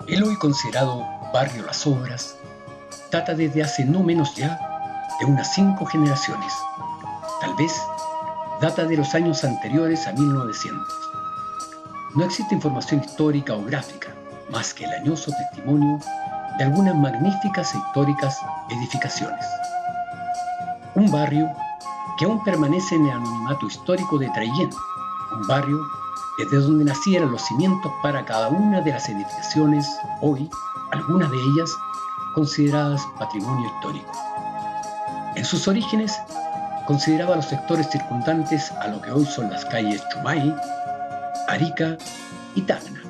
El hoy considerado Barrio Las Obras data desde hace no menos ya de unas 5 generaciones. Tal vez data de los años anteriores a 1900. No existe información histórica o gráfica, más que el añoso testimonio de algunas magníficas e históricas edificaciones. Un barrio que aún permanece en el anonimato histórico de Traillén, un barrio desde donde nacieron los cimientos para cada una de las edificaciones, hoy, algunas de ellas, consideradas patrimonio histórico. En sus orígenes, consideraba los sectores circundantes a lo que hoy son las calles Chumay, Arica y Tacna.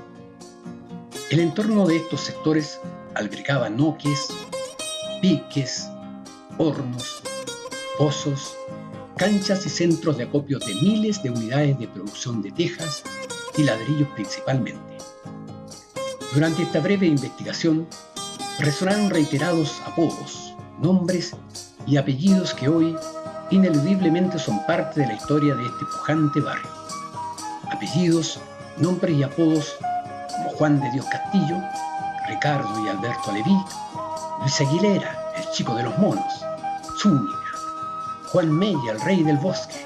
El entorno de estos sectores albergaba noques, piques, hornos, pozos, canchas y centros de acopio de miles de unidades de producción de tejas y ladrillos principalmente. Durante esta breve investigación, resonaron reiterados apodos, nombres y apellidos que hoy ineludiblemente son parte de la historia de este pujante barrio. Apellidos, nombres y apodos como Juan de Dios Castillo, Ricardo y Alberto Leví, Luis Aguilera, el chico de los monos, Zúñiga, Juan Mella, el rey del bosque,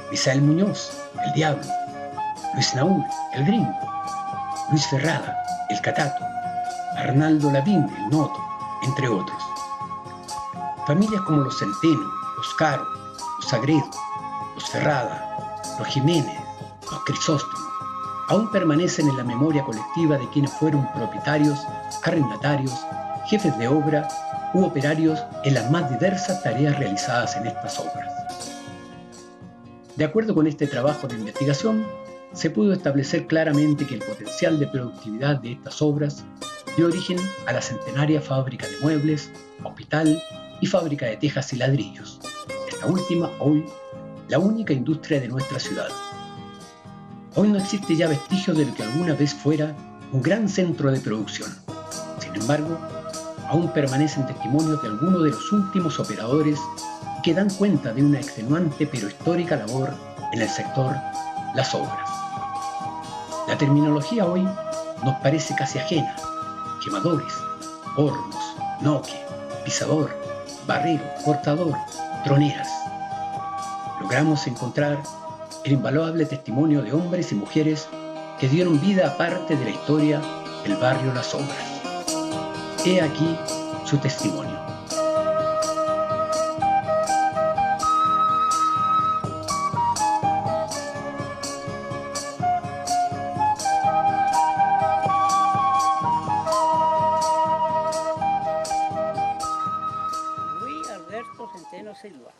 Misael Muñoz, el diablo, Luis Naúl, el gringo, Luis Ferrada, el catato, Arnaldo Lavín, el noto, entre otros. Familias como los Centeno, los Caro, los Sagredo, los Ferrada, los Jiménez, los Crisóstomo, aún permanecen en la memoria colectiva de quienes fueron propietarios, arrendatarios, jefes de obra u operarios en las más diversas tareas realizadas en estas obras. De acuerdo con este trabajo de investigación, se pudo establecer claramente que el potencial de productividad de estas obras dio origen a la centenaria fábrica de muebles, hospital y fábrica de tejas y ladrillos, esta última hoy la única industria de nuestra ciudad. Hoy no existe ya vestigio de lo que alguna vez fuera un gran centro de producción. Sin embargo, aún permanecen testimonios de algunos de los últimos operadores que dan cuenta de una extenuante pero histórica labor en el sector Las Obras. La terminología hoy nos parece casi ajena. Quemadores, hornos, noque, pisador, barrero, cortador, troneras. Logramos encontrar el invaluable testimonio de hombres y mujeres que dieron vida a parte de la historia del barrio Las Obras. He aquí su testimonio. Luis Alberto Centeno Silva,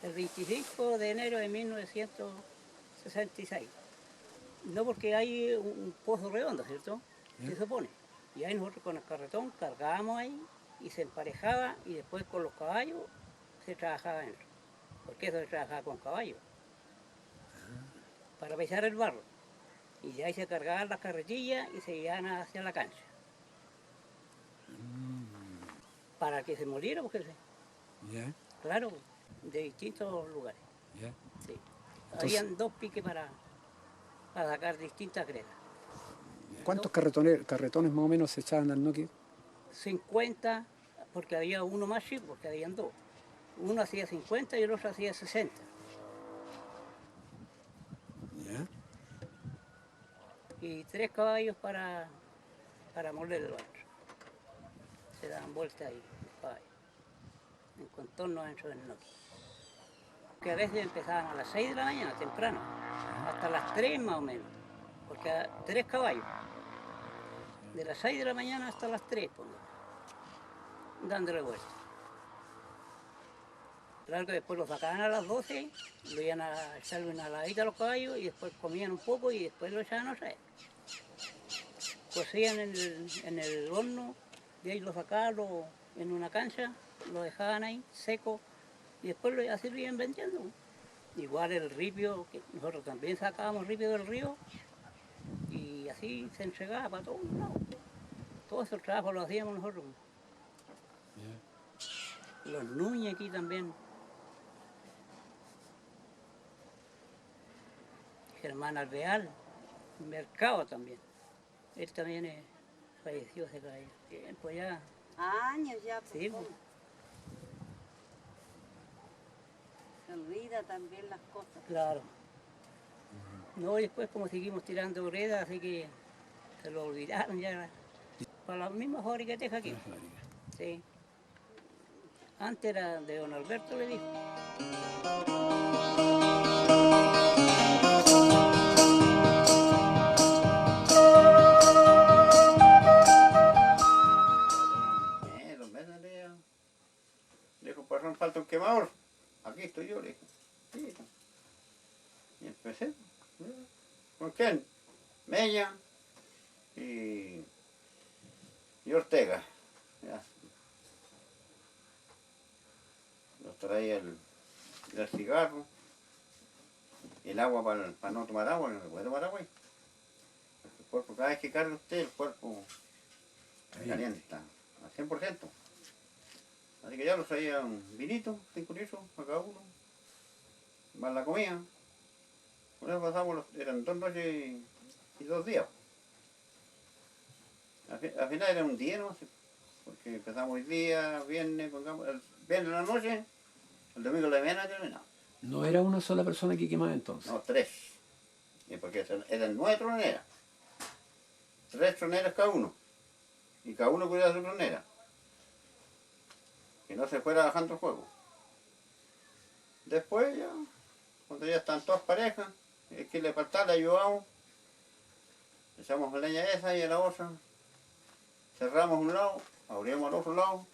el 25 de enero de 1966. No, porque hay un pozo redondo, ¿cierto? Se supone. Y ahí nosotros con el carretón cargábamos ahí y se emparejaba y después con los caballos se trabajaba dentro. Porque eso se trabajaba con caballos. Para pesar el barro. Y de ahí se cargaban las carretillas y se iban hacia la cancha. Para que se moliera, porque claro, de distintos lugares. Sí. Entonces, Habían 2 piques para sacar distintas gredas. ¿cuántos carretones más o menos se echaban al noque? 50, porque había uno más chico, porque habían 2. Uno hacía 50 y el otro hacía 60. Y 3 caballos para moler el otro. Se daban vueltas ahí los caballos, en contorno dentro del noque. Que a veces empezaban a las 6 de la mañana, temprano, hasta las 3 más o menos, porque 3 caballos. De las 6 de la mañana hasta las 3, dándole vueltas. Claro que después los sacaban a las 12, lo iban a echarle una lavadita a los caballos y después comían un poco y después lo echaban a traer. Cocían en el horno, de ahí lo sacaban en una cancha, lo dejaban ahí seco y después así lo iban vendiendo. Igual el ripio, que nosotros también sacábamos ripio del río y así se entregaba para todos lados. Todo ese trabajo lo hacíamos nosotros. Los Núñez aquí también. Germán Alvear, Mercado también. Él también falleció hace tiempo ya. Años ya, pues, Sí, ¿cómo? pues. Se olvida también las cosas. Claro. No, y después como seguimos tirando greda, así que se lo olvidaron ya. Para la misma fábrica de teja aquí. Sí. Antes era de don Alberto, le dijo. Dos meses le dijo, pues no falta un quemador. Aquí estoy yo, le dije. Sí. Y empecé. ¿Con quién? Mella y Ortega. Ya. Los traía el cigarro, el agua para no tomar agua, no se puede tomar agua. El cuerpo, cada vez que carga usted, el cuerpo se calienta al 100%. Así que ya los traía un vinito, 5 litros a cada uno, más la comida. Por eso pasamos, eran 2 noches y 2 días. Al final era un día, ¿no? Porque empezamos hoy día, viernes, pongamos, el viernes en la noche, el domingo en la mañana terminamos. No era una sola persona que quemaba entonces. No, 3. Porque eran 9 troneras. 3 troneras cada uno. Y cada uno cuidaba de su tronera. Que no se fuera bajando el fuego. Después ya, cuando ya están todas parejas, es que le faltaba, le ayudamos. Echamos la leña esa y a la otra. Cerramos un lado, abrimos al otro lado.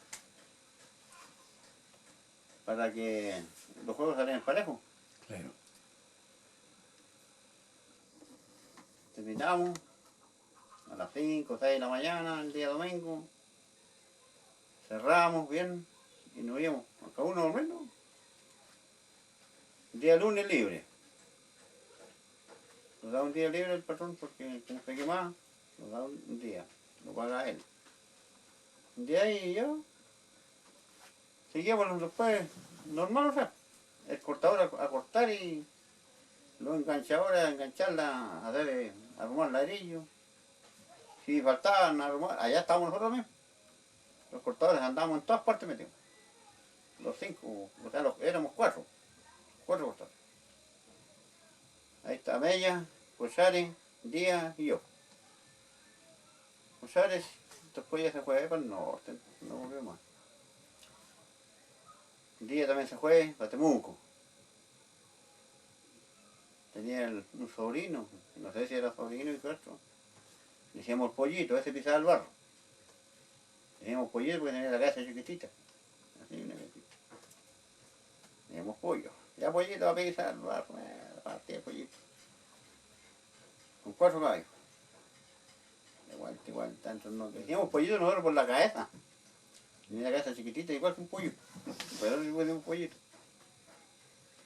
Para que los juegos salieran parejos. Claro. Terminamos a las 5 o 6 de la mañana, el día domingo. Cerramos bien y nos íbamos, cada uno durmiendo. El día lunes libre. Nos da un día libre el patrón porque como se quemaba, nos da un día, lo paga él. Un día y ya seguíamos después normal, o sea, el cortador a cortar y los enganchadores a engancharla, a darle, a armar ladrillo. Si faltaban armar, allá estábamos nosotros mismos. Los cortadores andábamos en todas partes metidos. Los 5, o sea, éramos 4 cortadores. Ahí está Mella, Cochares, Díaz y yo. Cochares, después ya se fue para el norte, no volvió más. Díaz también se fue para Temuco. Tenía un sobrino, no sé si era sobrino y otro. Le decíamos pollito, ese pisaba el barro. Le decíamos pollito porque tenía la casa chiquitita. Así una chiquitita. Le decíamos pollo. Ya pollito va a pisar el barro, partía pollito. Con 4 caballos. Igual, tanto no. Le decíamos pollito nosotros por la cabeza. Tenía la casa chiquitita, igual que un pollo. Pero después de un pollito.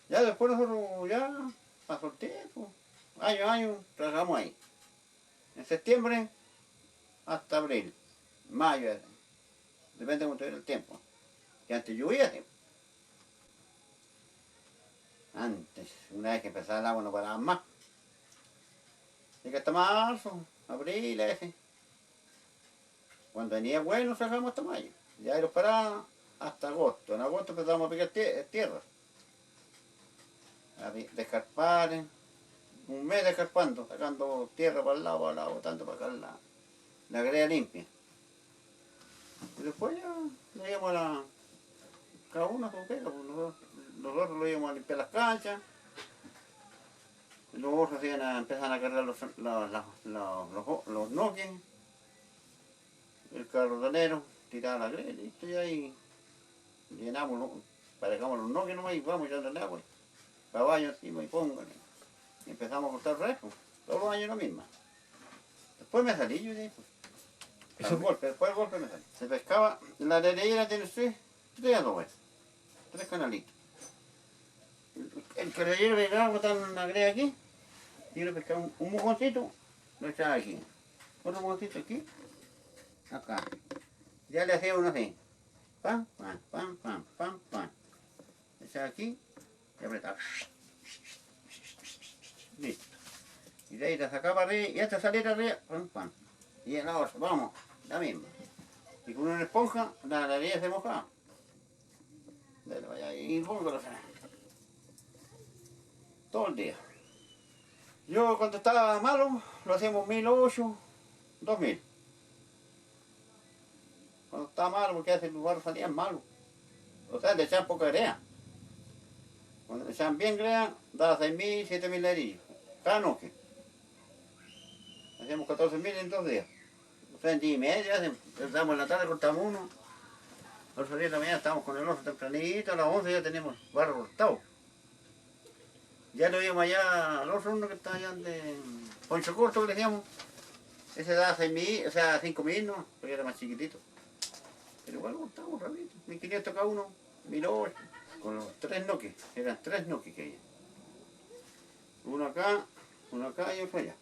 Ya después nosotros ya pasó el tiempo. Año, trabajamos ahí. En septiembre hasta abril, mayo, depende de cómo estuviera el tiempo. Que antes llovía, ¿sí? Antes, una vez que empezaba el agua no paraban más. Así que hasta marzo, abril, ese. Cuando venía bueno, trabajamos hasta mayo. Ya los paraba hasta agosto. En agosto empezamos a picar tierra. A descarpar, un mes descarpando, sacando tierra para el lado, tanto para sacar la greda limpia. Y después ya lo íbamos cada uno con pega, pues nosotros lo íbamos a limpiar las canchas, y los otros empezaban a cargar los noques, el carrotanero tiraba la greda, listo, y ahí llenamos, parejamos los noques nomás y vamos echándole agua, caballo encima y póngale. Y empezamos a cortar restos, todos los años la misma. Después me salí yo de eso. Después el golpe me salí. Se pescaba, la arellera tiene 3 adobes, 3 canalitos. El carrillero llegaba a botar una greda aquí, y yo le pescaba un mojoncito, lo echaba aquí. Otro mojoncito aquí, acá. Ya le hacía uno así. Pam, pam, pam, pam, pam, pam. Echas aquí y apretas. Listo. Y de ahí te sacaba arriba y hasta salir arriba, pam, pam. Y en la otra, vamos, la misma. Y con una esponja, la nariz se mojaba. Dale, vaya y póngalo todo el día. Yo cuando estaba malo, lo hacíamos 1008, 2000. Cuando estaba malo, porque ese lugar salían malos. O sea, le echaban poca grea. Cuando le echaban bien grea, daba 6000, 7000 ladrillos. Cada noche. Hacíamos 14000 en 2 días. O sea, en día y media, empezamos en la tarde, cortamos uno. Al salir de la mañana estábamos con el oso tempranito, a las 11 ya tenemos barro cortado. Ya lo íbamos allá al otro uno que está allá de Poncho Corto, que le decíamos. Ese daba 6000, o sea, 5000, ¿no? Porque era más chiquitito. Pero igual cortamos rapidito. 1500 cada uno, 1008. Con los 3 noques, eran 3 noques que había. Uno acá y otro allá.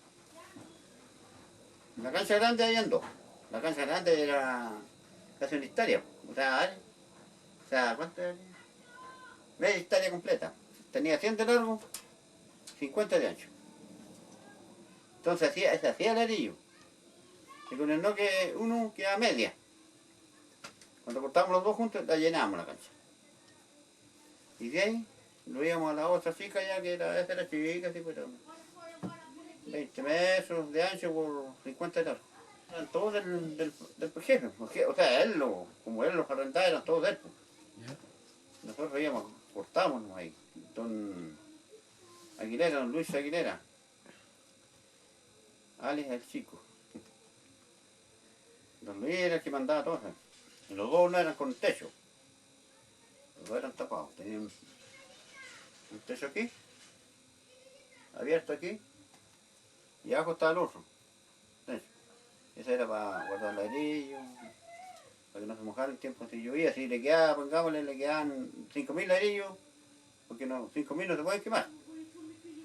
En la cancha grande habían 2. La cancha grande era casi una hectárea. O sea, ¿cuánto era? Media hectárea completa. Tenía 100 de largo, 50 de ancho. Entonces se hacía ladrillo. Y con el noque uno quedaba media. Cuando cortábamos los dos juntos, la llenábamos la cancha. Y de ahí lo íbamos a la otra chica ya, que esa era chica, sí, pero 20 metros de ancho por 50 de largo. Eran todos del jefe, porque, o sea, como él los arrendaba, eran todos de él. Nosotros íbamos, cortábamos ahí. Don Aguilera, don Luis Aguilera. Alex el chico. Don Luis era el que mandaba todo. Y los dos no eran con techo. Los dos eran tapados. Tenían un techo aquí, abierto aquí, y abajo estaba el otro. Techo. Ese era para guardar ladrillos, para que no se mojara el tiempo si llovía. Si le quedaba, pongámosle, le quedaban 5000 ladrillos, porque 5000 no se pueden quemar.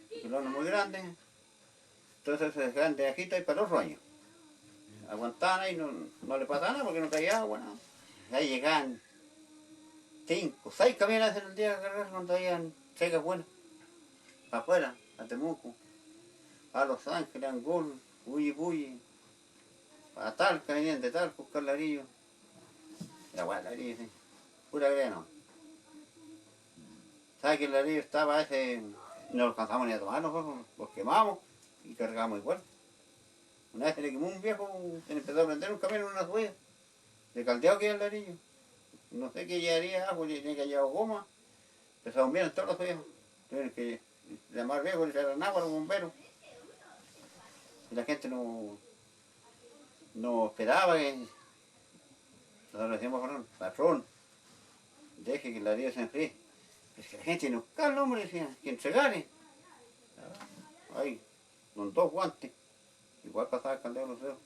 Porque el horno es muy grande. Entonces se dejaban de ajita y para el otro año. Aguantaban ahí, no le pasaba nada porque no caía agua, nada. Ahí llegaban 5, 6 camiones en el día a cargar cuando habían secas buenas. Para afuera, a Temuco, a Los Ángeles, a Angol, Huyi, a Talca, venían de Talca, buscar ladrillo. Era buena ladrillo, sí. Pura grea, no. ¿Sabes que el ladrillo estaba ese? No lo alcanzamos ni a tomar nosotros, los quemamos y cargamos igual. Una vez se le quemó un viejo, se le empezó a prender un camión en una subida. De caldeado que era el ladrillo. No sé qué llevaría, algo, tenía que llevar goma. Empezaron bien todos los viejos. Tuvieron que llamar viejos, le echaron agua a los bomberos. Y la gente no esperaba que... Nosotros le decíamos, patrón, deje que el ladrillo se enfríe. Es que la gente no buscaba el hombre, decía, que entregare. Ahí, con 2 guantes. Igual pasaba el caldeo los dedos.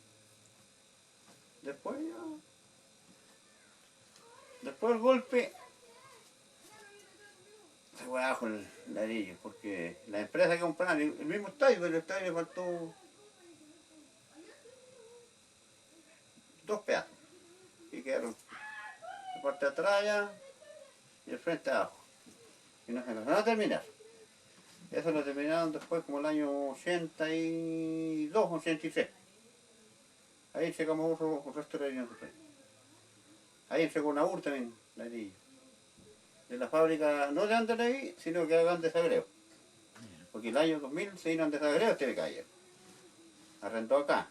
Después ya... Después el golpe... Se fue abajo el ladrillo, porque la empresa que compraron, el mismo estadio, pero el estadio le faltó 2 pedazos. Y quedaron la parte de atrás ya y el frente abajo. Y no se alcanzaron a terminar. Eso lo terminaron después como el año 82, 83. Ahí llegamos otro resto de ladrillos después. Ahí llegó una UR también, ladrillo. De la fábrica, no de Andrés, sino que hagan de Sagreo. Porque el año 2000 se vino de Sagreo este de calle. Arrendó acá.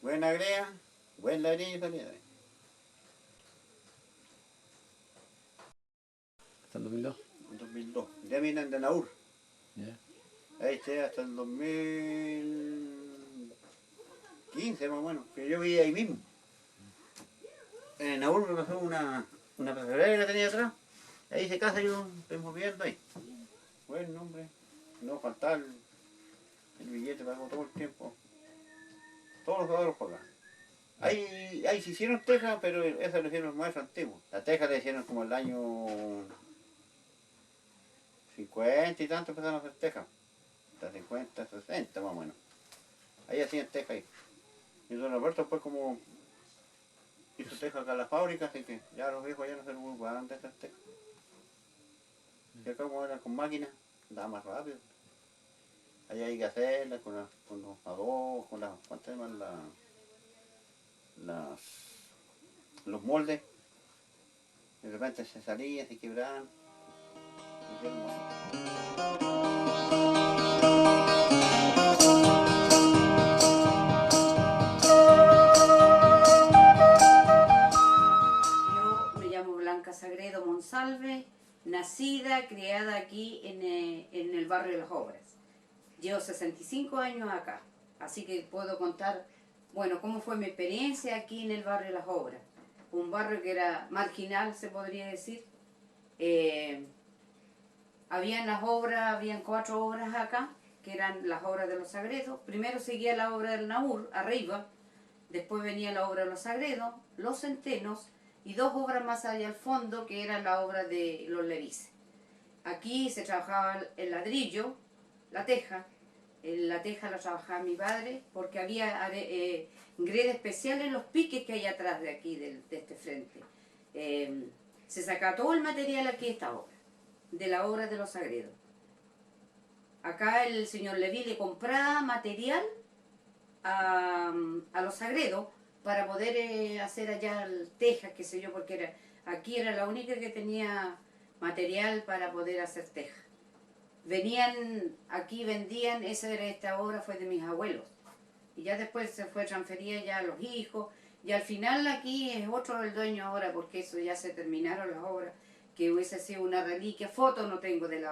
Buena grea, buen ladrillo salía de ahí. Hasta el 2002. En 2002. Ya vienen de Naur. Ya. Ahí eché hasta el 2015 más o menos, que yo vivía ahí mismo. En Naur me pasó una pasarela que tenía atrás. Ahí se casa yo, estoy moviendo ahí. Buen nombre. No faltaba el billete, pagó todo el tiempo. Todos los jugadores pagan. Ahí se hicieron tejas, pero eso lo hicieron los maestros antiguos. La teja la hicieron como el año 50 y tanto empezaron a hacer tejas. Hasta 50, 60 más o menos. Ahí hacían tejas ahí. Y don Alberto fue como hizo teja acá en la fábrica, así que ya los viejos ya no se preocupaban de estas tejas. Y acá como eran con máquinas, andaba más rápido. Allá hay que hacerlas con los adobos, con las, ¿cuántas se llaman? Las, los moldes. De repente se salían, se quebraban. Yo me llamo Blanca Sagredo Monsalve, nacida, criada aquí en el barrio de Las Obras. Llevo 65 años acá, así que puedo contar, bueno, cómo fue mi experiencia aquí en el barrio de Las Obras. Un barrio que era marginal, se podría decir. Habían las obras, habían 4 obras acá, que eran las obras de los Sagredos. Primero seguía la obra del Naur, arriba, después venía la obra de los Sagredos, los Centenos, y 2 obras más allá al fondo, que era la obra de los Levices. Aquí se trabajaba el ladrillo, la teja la trabajaba mi padre, porque había greda especial en los piques que hay atrás de aquí, de este frente. Se sacaba todo el material aquí de esta obra, de la obra de los Sagredos. Acá el señor Leví le compraba material a los Sagredos para poder hacer allá tejas, qué sé yo, porque aquí era la única que tenía material para poder hacer tejas. Venían, aquí vendían, esta obra fue de mis abuelos. Y ya después se fue transferida ya a los hijos. Y al final aquí es otro el dueño ahora, porque eso ya se terminaron las obras, que hubiese sido una reliquia. Fotos no tengo de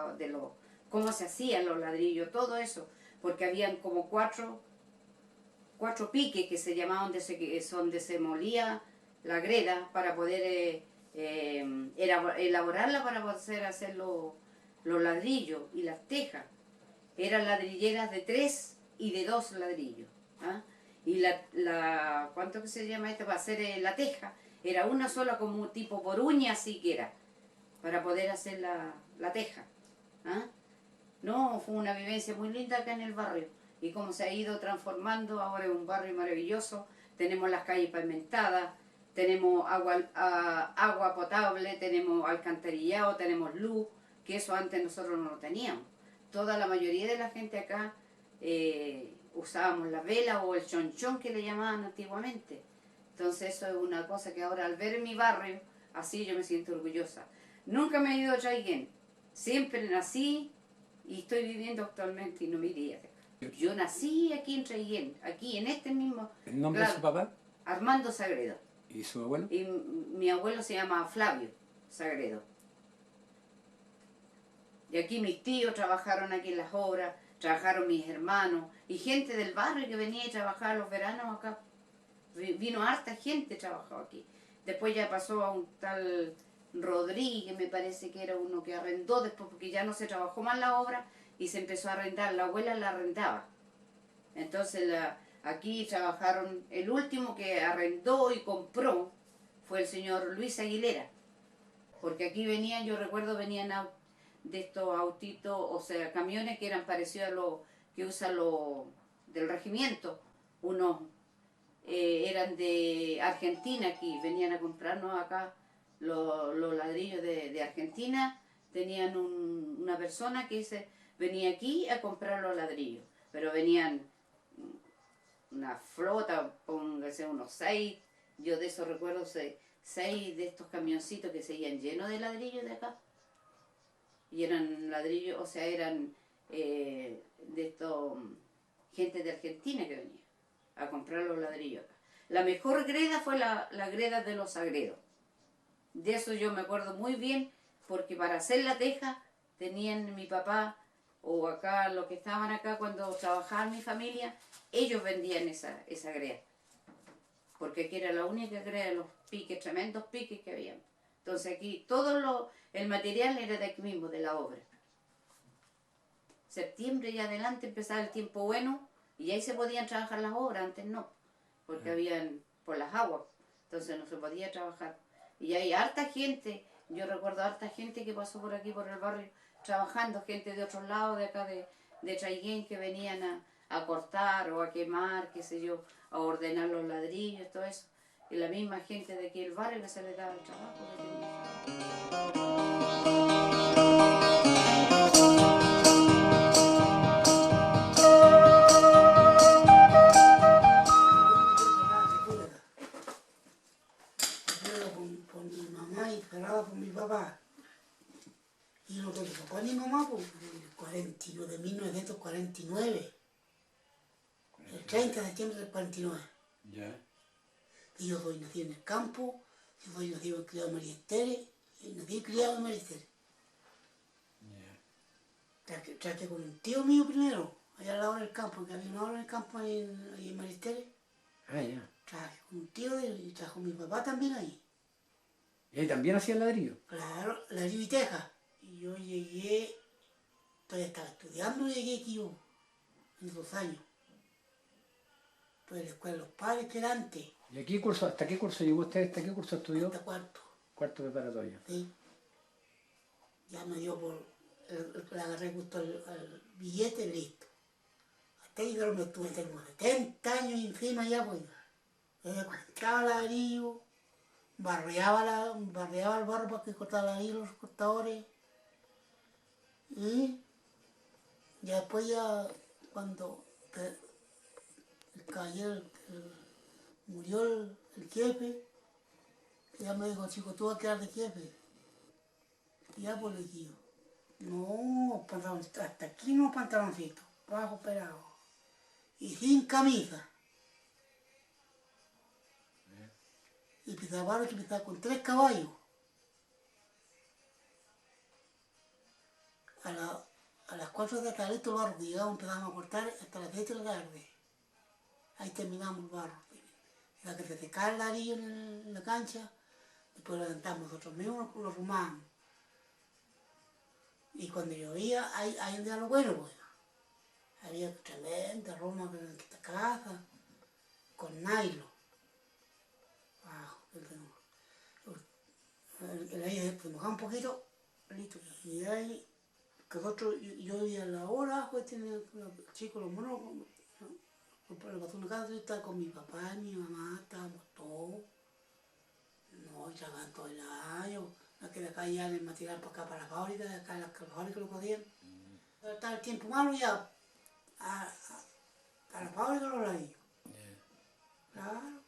cómo se hacían los ladrillos, todo eso. Porque habían como cuatro piques que se llamaban, donde se molía la greda para poder elaborarla, para poder hacer los ladrillos y las tejas. Eran ladrilleras de 3 y de 2 ladrillos. ¿Ah? Y ¿cuánto que se llama esto? Para hacer la teja, era una sola, como un tipo por uña, así que era, para poder hacer la teja. ¿Ah? No, fue una vivencia muy linda acá en el barrio. Y cómo se ha ido transformando, ahora es un barrio maravilloso. Tenemos las calles pavimentadas, tenemos agua potable, tenemos alcantarillado, tenemos luz, que eso antes nosotros no lo teníamos. La mayoría de la gente acá usábamos la vela o el chonchón que le llamaban antiguamente. Entonces eso es una cosa que ahora al ver mi barrio, así yo me siento orgullosa. Nunca me he ido a Traiguén, siempre nací y estoy viviendo actualmente y no me iría. Yo nací aquí en Traiguén, aquí en este mismo... ¿El nombre de su papá? Armando Sagredo. ¿Y su abuelo? Y mi abuelo se llama Flavio Sagredo. Y aquí mis tíos trabajaron aquí en las obras, trabajaron mis hermanos y gente del barrio que venía a trabajar los veranos acá. Vino harta gente trabajó aquí. Después ya pasó a un tal Rodríguez, me parece que era uno que arrendó después, porque ya no se trabajó más la obra y se empezó a arrendar. La abuela la arrendaba. Entonces aquí trabajaron, el último que arrendó y compró fue el señor Luis Aguilera. Porque aquí venían, yo recuerdo, venían de estos autitos, o sea, camiones que eran parecidos a los que usan los del regimiento. Unos eran de Argentina aquí, venían a comprarnos acá los ladrillos de Argentina. Tenían una persona que venía aquí a comprar los ladrillos, pero venían una flota, póngase unos 6, yo de eso recuerdo 6 de estos camioncitos que seguían llenos de ladrillos de acá. Y eran ladrillos, o sea, eran de estos, gente de Argentina que venía a comprar los ladrillos acá. La mejor greda fue la greda de los Sagredos. De eso yo me acuerdo muy bien, porque para hacer la teja tenían mi papá, o acá los que estaban acá cuando trabajaban mi familia, ellos vendían esa greda. Porque aquí era la única greda, los piques, tremendos piques que había. Entonces aquí el material era de aquí mismo, de la obra. Septiembre y adelante empezaba el tiempo bueno y ahí se podían trabajar las obras, antes no, porque habían por las aguas, entonces no se podía trabajar. Y hay harta gente, yo recuerdo harta gente que pasó por aquí, por el barrio, trabajando, gente de otros lados, de acá de Traiguén, que venían a cortar o a quemar, qué sé yo, a ordenar los ladrillos, todo eso. y la misma gente de aquí del barrio que se les daba el trabajo. Por mi mamá y cerrada por mi papá. Y lo que le tocó a mi mamá, pues, de 1949. El 30 de septiembre del 49. Ya. Y yo soy nacido en el campo, yo soy nacido y criado en María Esteres, y nací y criado en María Esteres. Traté con un tío mío primero, allá al lado del campo, que había una hora en el campo ahí en María Esteres. Ah, ya. Traje con un tío de él y trajo mi papá también ahí. ¿Y ahí también hacían ladrillo? Claro, la Teja. Y yo llegué, todavía estaba estudiando y llegué aquí yo, en 2 años. Pues la escuela de los padres, que era antes, ¿Y aquí curso, hasta qué curso llegó usted? ¿Hasta qué curso estudió? hasta cuarto. Cuarto preparatorio. ¿Sí? Ya me dio por, le agarré gusto al billete, listo. Hasta ahí yo me tuve, tengo 70 años encima ya, pues. Cortaba ladrillo, barreaba el barro para que cortara ladrillo los cortadores. Y ya después cuando el caballero, murió el jefe, ya me dijo, chico, tú vas a quedar de jefe. Y ya pues le dije, no, hasta aquí no pantaloncitos, bajo pelado. Y sin camisa. Y Pizarro que empezaba con 3 caballos. A las 4 de la tarde todo el barro que llegaba empezamos a cortar hasta las 7 de la tarde. Ahí terminamos el barro. Era que se secaba el ladrillo en la cancha, después lo levantamos nosotros mismos, lo arrumábamos. Y cuando llovía, ahí andaba lo bueno, pues. Había tremenda roma en esta casa, con nylon. Ahí pues mojaba un poquito, listo. Y ahí, que nosotros, yo vivía a la hora, pues tiene el chico, los monos, le pasó una casa, yo estaba con mi papá y mi mamá, estábamos todos. No, trabajaban todo el año, no que de acá ya el material para acá, para la fábrica, de acá la fábrica lo podían. Estaba el tiempo malo ya, a la fábrica los ladrillos. Claro.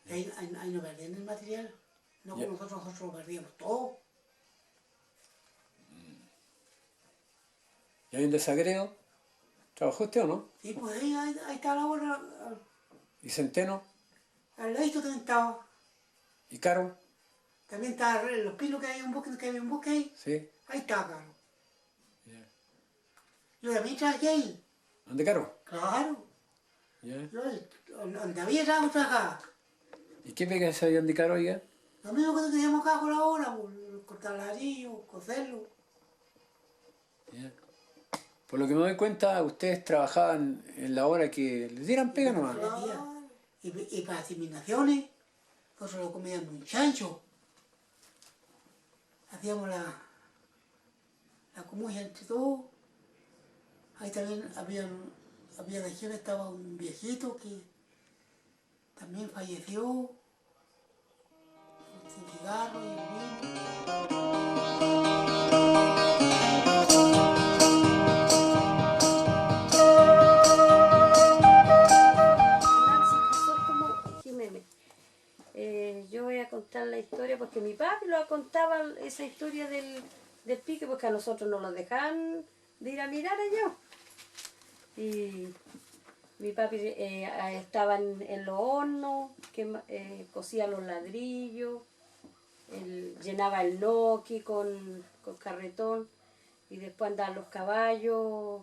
Ahí no perdían el material, no como nosotros lo perdíamos todo. ¿Y ahí en Desagreo? ¿Trabajó usted o no? Sí, pues ahí está la hora, ¿Y Centeno? al ladito también estaba. ¿Y Caro? También estaba los pilos que había un bosque ahí. Sí. Ahí estaba Caro. Yeah. Yo también trabajé ahí. ¿Dónde Caro? Claro. Yeah. Yo, donde había trabajo trabajaba. ¿Y qué pega sabían de Caro, oiga? Lo mismo que teníamos acá con la hora, cortar ladrillo, coserlo. Yeah. Por lo que me doy cuenta, ustedes trabajaban en la hora que les dieran pega nomás. Claro. Y para asignaciones, nosotros lo comíamos un chancho. Hacíamos la comuña entre todos. Ahí también había de jefe, estaba un viejito que también falleció, sin cigarro y el vino. Nancy Crisóstomo Jiménez. Yo voy a contar la historia porque mi papi lo contaba esa historia del pique, porque a nosotros no nos dejaban de ir a mirar allá. Y mi papi estaba en los hornos, que cosía los ladrillos, llenaba el noqui con carretón, y después andaban los caballos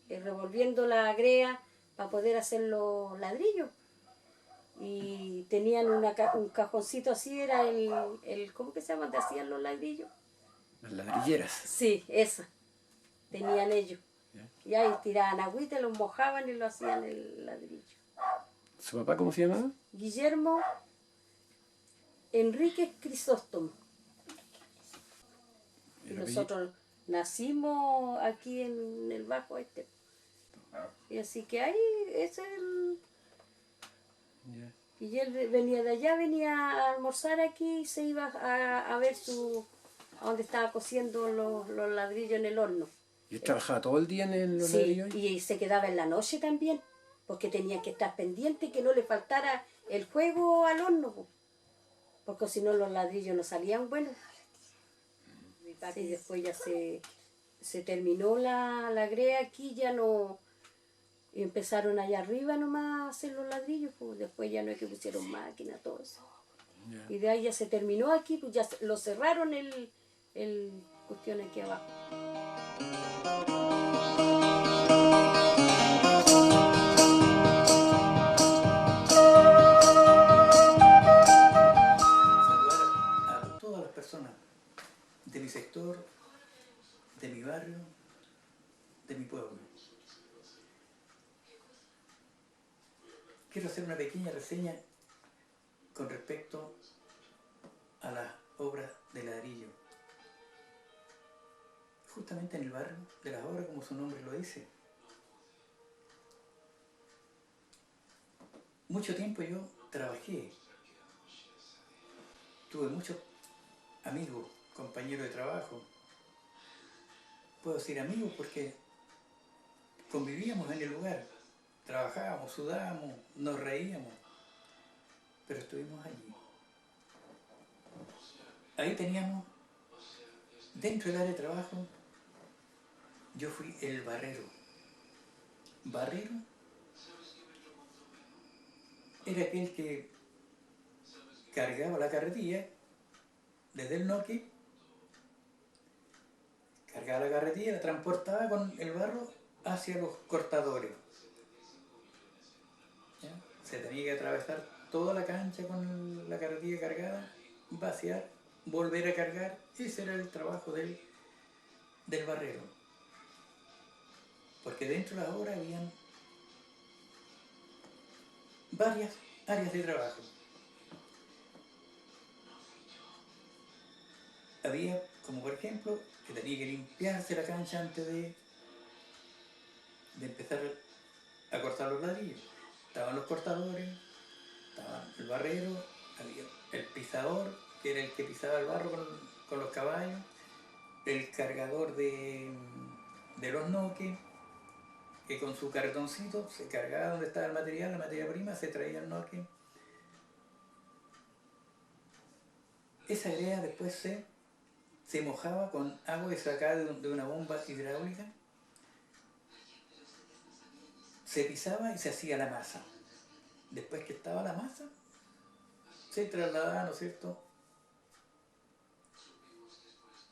revolviendo la grea para poder hacer los ladrillos. Y tenían un cajoncito así, era ¿cómo que se llama? ¿Te hacían los ladrillos? Las ladrilleras. Sí, esa. Tenían ellos. Y ahí tiraban agüita, los mojaban y lo hacían el ladrillo. ¿Su papá cómo se llamaba? Guillermo Enríquez Crisóstomo. Y nosotros nacimos aquí en el Bajo Este. Y así que ahí, ese es el... Yeah. Y él venía de allá, venía a almorzar aquí y se iba a ver a donde estaba cociendo los ladrillos en el horno. ¿Y él trabajaba todo el día en los Sí, ladrillos? y se quedaba en la noche también, porque tenía que estar pendiente que no le faltara el juego al horno, po, porque si no los ladrillos no salían buenos. Sí. Y después ya se terminó la grea aquí, ya no... Y empezaron allá arriba nomás a hacer los ladrillos, pues después ya no es que pusieron máquina, todo eso. Ya. Y de ahí ya se terminó aquí, pues ya lo cerraron el cuestión aquí abajo. Saludar a todas las personas de mi sector, de mi barrio, de mi pueblo. Quiero hacer una pequeña reseña con respecto a las obras de ladrillo. Justamente en el barrio de las obras, como su nombre lo dice. Mucho tiempo yo trabajé. Tuve muchos amigos, compañeros de trabajo. Puedo decir amigos porque convivíamos en el lugar. Trabajábamos, sudábamos, nos reíamos. Pero estuvimos allí. Ahí teníamos, dentro del área de trabajo, yo fui el barrero. Barrero era aquel que cargaba la carretilla desde el Noque, cargaba la carretilla, la transportaba con el barro hacia los cortadores. ¿Ya? Se tenía que atravesar toda la cancha con la carretilla cargada, vaciar, volver a cargar. Ese era el trabajo del barrero. Porque dentro de la obra habían varias áreas de trabajo. Había, como por ejemplo, que tenía que limpiarse la cancha antes de empezar a cortar los ladrillos. Estaban los cortadores, estaba el barrero, había el pisador, que era el que pisaba el barro con los caballos, el cargador de los noques, que con su cartoncito se cargaba donde estaba el material, la materia prima, se traía el noque. Esa greda después se mojaba con agua que sacaba de una bomba hidráulica, se pisaba y se hacía la masa. Después que estaba la masa, se trasladaba, ¿no es cierto?,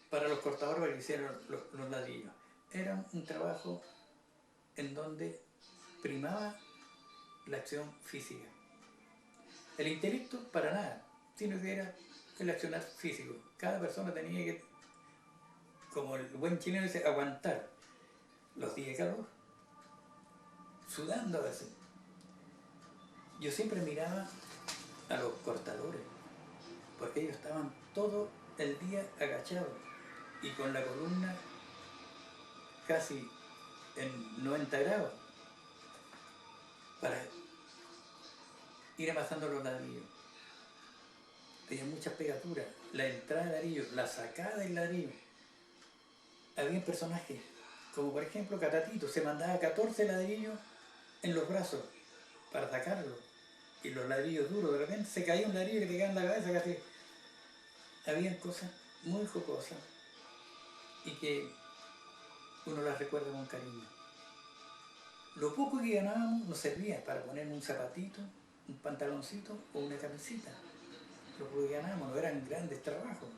para los cortadores para que hicieran los ladrillos. Era un trabajo en donde primaba la acción física. El intelecto para nada, sino que era el accionar físico. Cada persona tenía que, como el buen chileno dice, aguantar los días de calor, sudando a veces. Yo siempre miraba a los cortadores, porque ellos estaban todo el día agachados y con la columna casi en 90 grados para ir amasando los ladrillos. Tenía muchas pegaturas, la entrada del ladrillo, la sacada del ladrillo. Había personajes, como por ejemplo Catatito, se mandaba 14 ladrillos en los brazos para sacarlo. Y los ladrillos duros, de repente se caía un ladrillo que te quedaba en la cabeza casi. Habían cosas muy jocosas y que uno las recuerda con cariño. Lo poco que ganábamos nos servía para poner un zapatito, un pantaloncito o una camiseta. Lo poco que ganábamos no eran grandes trabajos.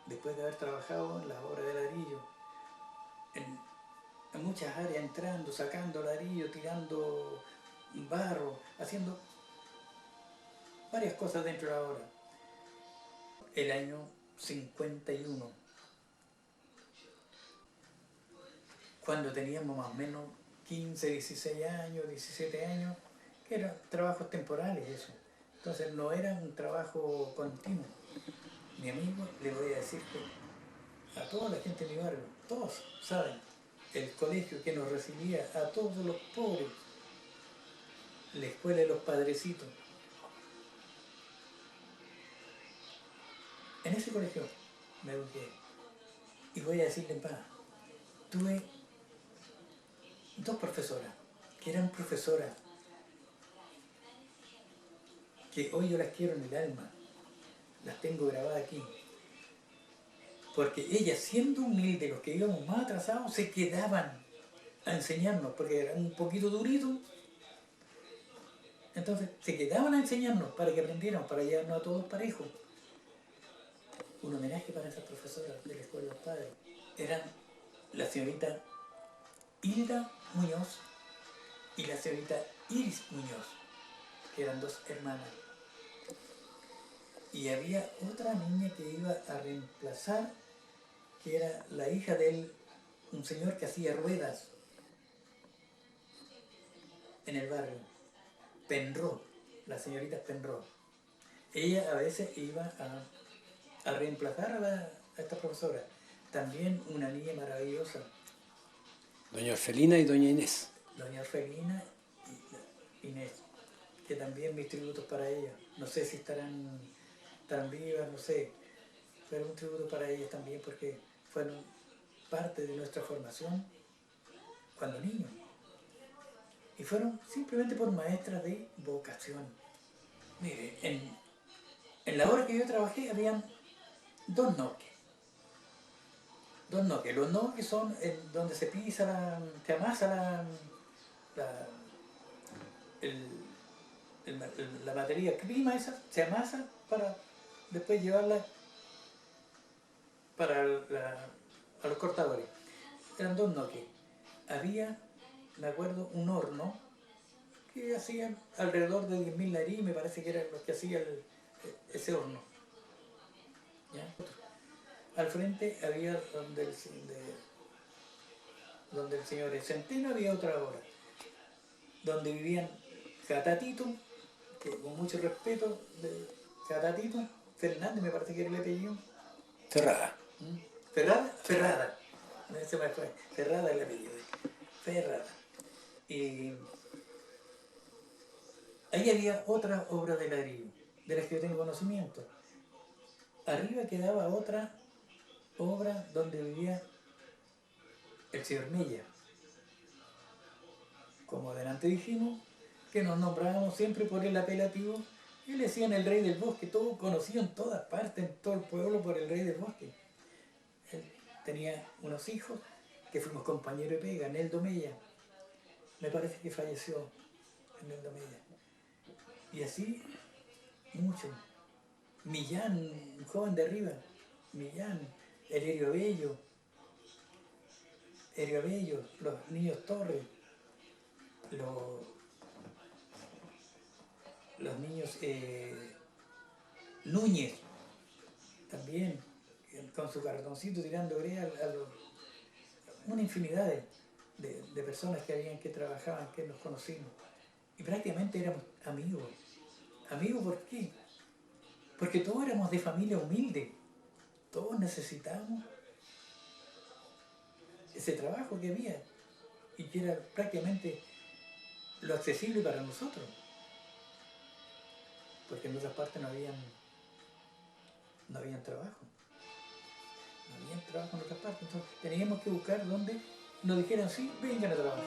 Después de haber trabajado en las obras de ladrillo, en muchas áreas, entrando, sacando ladrillo, tirando barro, haciendo varias cosas dentro de la obra. El año 51, cuando teníamos más o menos 15, 16 años, 17 años, que eran trabajos temporales eso. Entonces no era un trabajo continuo. Mi amigo, le voy a decir que a toda la gente de mi barrio, todos saben, el colegio que nos recibía, a todos los pobres, la escuela de los padrecitos. En ese colegio me eduqué. Y voy a decirle en paz, tuve dos profesoras, que eran profesoras, que hoy yo las quiero en el alma, las tengo grabadas aquí. Porque ellas, siendo humildes, los que íbamos más atrasados, se quedaban a enseñarnos, porque eran un poquito duritos. Entonces, se quedaban a enseñarnos para que aprendiéramos, para llevarnos a todos parejos. Un homenaje para esas profesoras de la Escuela de los Padres. Eran la señorita Hilda Muñoz y la señorita Iris Muñoz, que eran dos hermanas. Y había otra niña que iba a reemplazar, que era la hija de él, un señor que hacía ruedas en el barrio, Penrod, la señorita Penrod. Ella a veces iba a reemplazar a esta profesora. También una niña maravillosa, Doña Orfelina y doña Inés. doña Orfelina y Inés, que también mis tributos para ellas. No sé si estarán vivas, no sé, pero un tributo para ellas también porque fueron parte de nuestra formación cuando niños. Y fueron simplemente por maestras de vocación. Mire, en la hora que yo trabajé habían dos noques. Dos noques. Los noques son donde se pisa, se amasa la materia prima esa, se amasa para después llevarla a los cortadores. Eran dos noques. Había, me acuerdo, un horno que hacían alrededor de 10.000 ladrillos, me parece que eran los que hacía ese horno. ¿Ya? Al frente había donde el señor Centeno había otra obra, donde vivían Catatito, que con mucho respeto, de Catatito Fernández, me parece que era el apellido. Ferrada. Ferrada. Se me fue. Ferrada el apellido. Ferrada. Y ahí había otra obra de ladrillo, de las que yo tengo conocimiento. Arriba quedaba otra obra donde vivía el señor Mella. Como adelante dijimos, que nos nombrábamos siempre por el apelativo, y le decían el rey del bosque. Todos conocido en todas partes, en todo el pueblo, por el rey del bosque. Él tenía unos hijos que fuimos compañeros de pega, Neldo Mella. Me parece que falleció Neldo Mella. Y así, mucho. Millán, un joven de arriba, Millán, el Herio Bello, los niños Torres, los niños Núñez, también, con su cartoncito tirando brea una infinidad de personas que trabajaban, que nos conocimos. Y prácticamente éramos amigos. ¿Amigos por qué? Porque todos éramos de familia humilde. Todos necesitábamos ese trabajo que había y que era prácticamente lo accesible para nosotros. Porque en otras partes no habían trabajo. No habían trabajo en otras partes. Entonces teníamos que buscar donde nos dijeran sí, vengan a trabajar.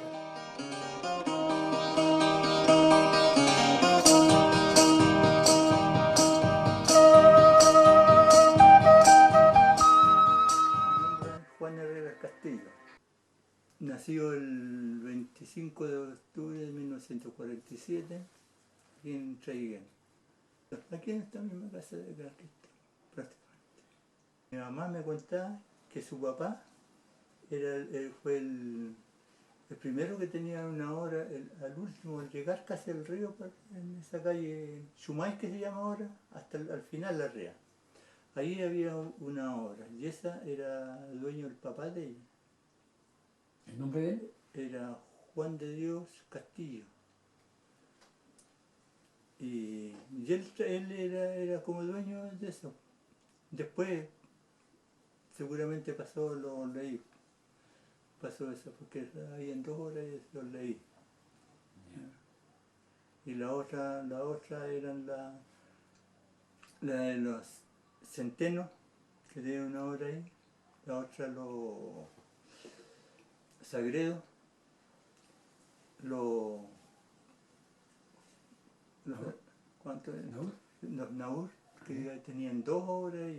Juan Herrera Castillo, nació el 25 de octubre de 1947 aquí en Traiguén. Aquí en esta misma casa de Carquista, prácticamente. Mi mamá me contaba que su papá fue el primero que tenía una obra, al último, al llegar casi al río, en esa calle Chumay que se llama ahora, hasta al final la ría. Ahí había una obra, y esa era dueño el papá de ella. ¿El nombre de él? Era Juan de Dios Castillo. Y él era como dueño de eso. Después, seguramente lo leí. Pasó eso, porque había en 2 horas y lo leí. y la otra eran la de los centenos, que tiene una hora ahí, la otra los sagredos, los ¿cuánto eran? Los naur, que tenían 2 horas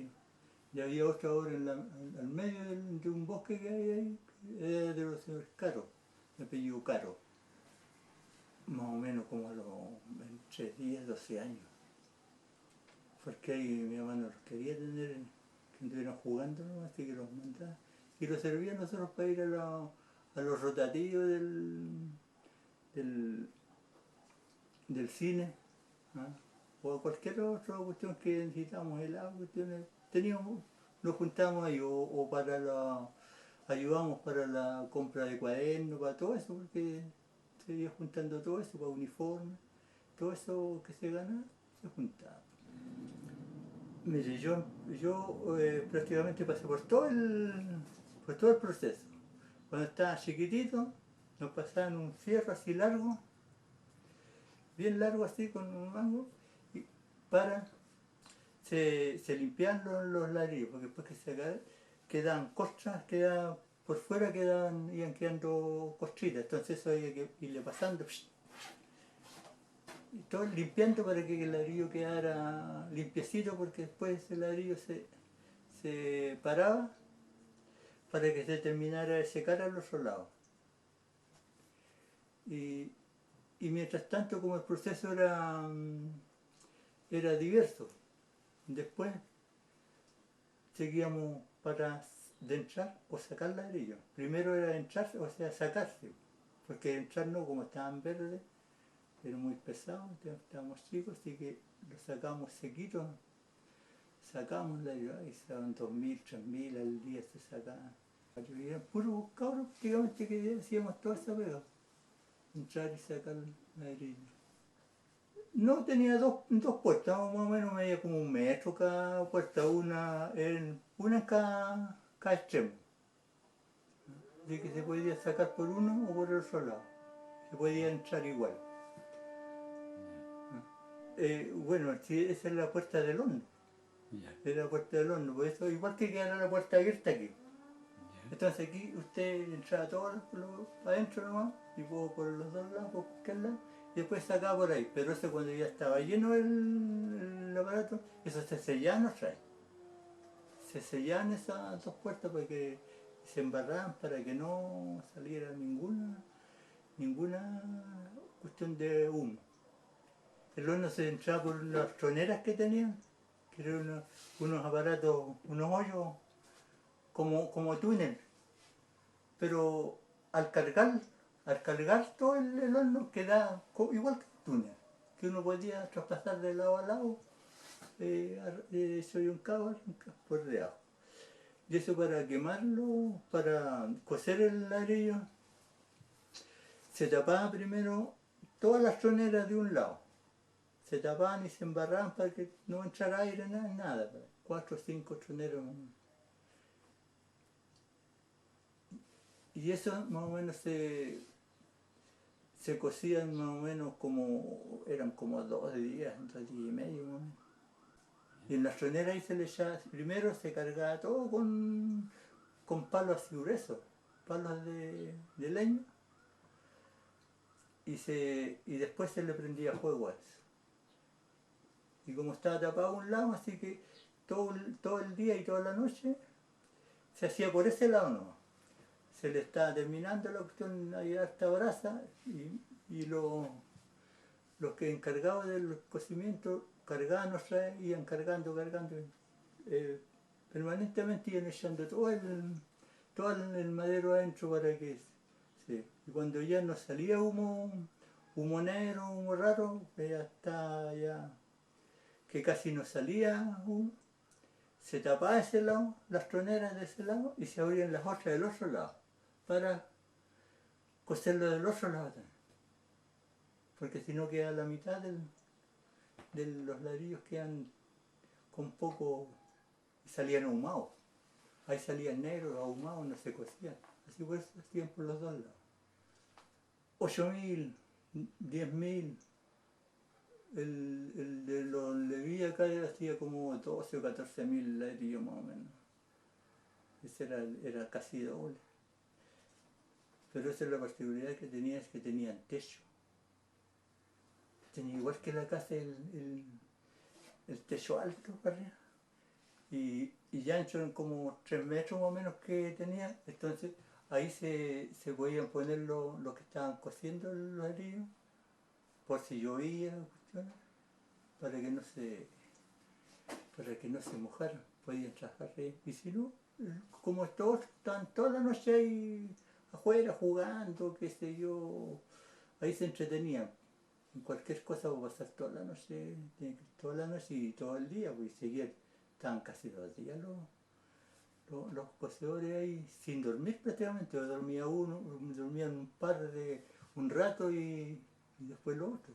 y había otra hora al medio de un bosque que hay ahí, era de los señores Caro, de apellido Caro, más o menos como a los entre 10, 12 años. Porque ahí mi mamá no los quería tener, que estuvieran jugando, ¿no? Así que los mandaba. Y los servía a nosotros para ir a los rotativos del cine, ¿ah? O a cualquier otra cuestión que necesitábamos, helado, cuestiones, nos juntábamos ahí, o ayudábamos para la compra de cuadernos, para todo eso, porque se iba juntando todo eso, para uniformes, todo eso que se ganaba, se juntaba. Mire, yo prácticamente pasé por todo el proceso. Cuando estaba chiquitito, nos pasaban un fierro así largo, bien largo así, con un mango, y se limpiaban los ladrillos, porque después que se quedaban costras, por fuera iban quedando costritas, entonces eso había que irle pasando, y todo limpiando para que el ladrillo quedara limpiecito, porque después el ladrillo se paraba para que se terminara de secar al otro lado. Y mientras tanto, como el proceso era diverso, después seguíamos para entrar o sacar ladrillo. Primero era entrar, o sea, sacarse, porque entrar no, como estaban verdes, era muy pesado, estábamos chicos, así que lo sacamos sequitos, sacamos ladrillo, ahí se daban 2.000, 3.000 al día se sacaban. Y eran puros cabros prácticamente que hacíamos toda esa pega, entrar y sacar ladrillo. No, tenía dos puertas, más o menos medía como 1 metro cada puerta, una en cada extremo. Así que se podía sacar por uno o por el otro lado. Se podía entrar igual. Bueno, sí, esa es la puerta del horno. Es la puerta del horno, por eso igual que quedara la puerta abierta aquí. Entonces aquí usted entraba todo adentro nomás, y por los dos lados, por cualquier lado, y después sacaba por ahí. Pero eso cuando ya estaba lleno el aparato, eso se sellaban otra vez. Se sellaban esas 2 puertas para que se embarraran, para que no saliera ninguna cuestión de humo. El horno se entraba por las troneras que tenían, que eran unos aparatos, unos hoyos como túnel, pero al cargar todo el horno queda igual que un túnel, que uno podía traspasar de lado a lado, soy un cabo por debajo. Y eso para quemarlo, para cocer el ladrillo, se tapaba primero todas las troneras de un lado. Se tapaban y se embarraban para que no entrara aire, nada. 4 o 5 troneros. Y eso más o menos se cocían más o menos eran como 2 días, 2 días y medio más o menos. Y en las troneras ahí se le echaba, primero se cargaba todo con palos así gruesos, palos de leña, y después se le prendía fuego a eso. Y como estaba tapado a un lado, así que todo el día y toda la noche se hacía por ese lado nomás. Se le estaba terminando la cuestión, había harta brasa, y los que encargaban del cocimiento cargaban otra vez, iban cargando, permanentemente iban echando todo el madero adentro para que... Sí. Y cuando ya no salía humo negro, humo raro, ya que casi no salía humo, se tapaba ese lado, las troneras de ese lado, y se abrían las otras del otro lado, para cocerlo del otro lado también. Porque si no queda la mitad de los ladrillos quedan con poco, y salían ahumados. Ahí salían negros, ahumados, no se cocían. Así pues hacían por los dos lados. 8.000, 10.000, el de los Leví acá hacía como 12 o 14 mil ladrillos más o menos. Ese era casi doble. Pero esa es la particularidad que tenía, es que tenían techo. Tenía igual que la casa el techo alto para arriba. Y ya ancho en como 3 metros más o menos que tenía. Entonces ahí se podían poner los que estaban cosiendo los ladrillos, por si llovía, cuestiones, para que no se mojaran, podían trabajar ahí. Y si no, como todos están toda la noche ahí afuera jugando, qué sé yo, ahí se entretenían. En cualquier cosa va a pasar toda la noche, toda la noche y todo el día, pues seguían, estaban casi 2 días los cosedores ahí sin dormir prácticamente. Dormía uno, dormían un rato y después lo otro.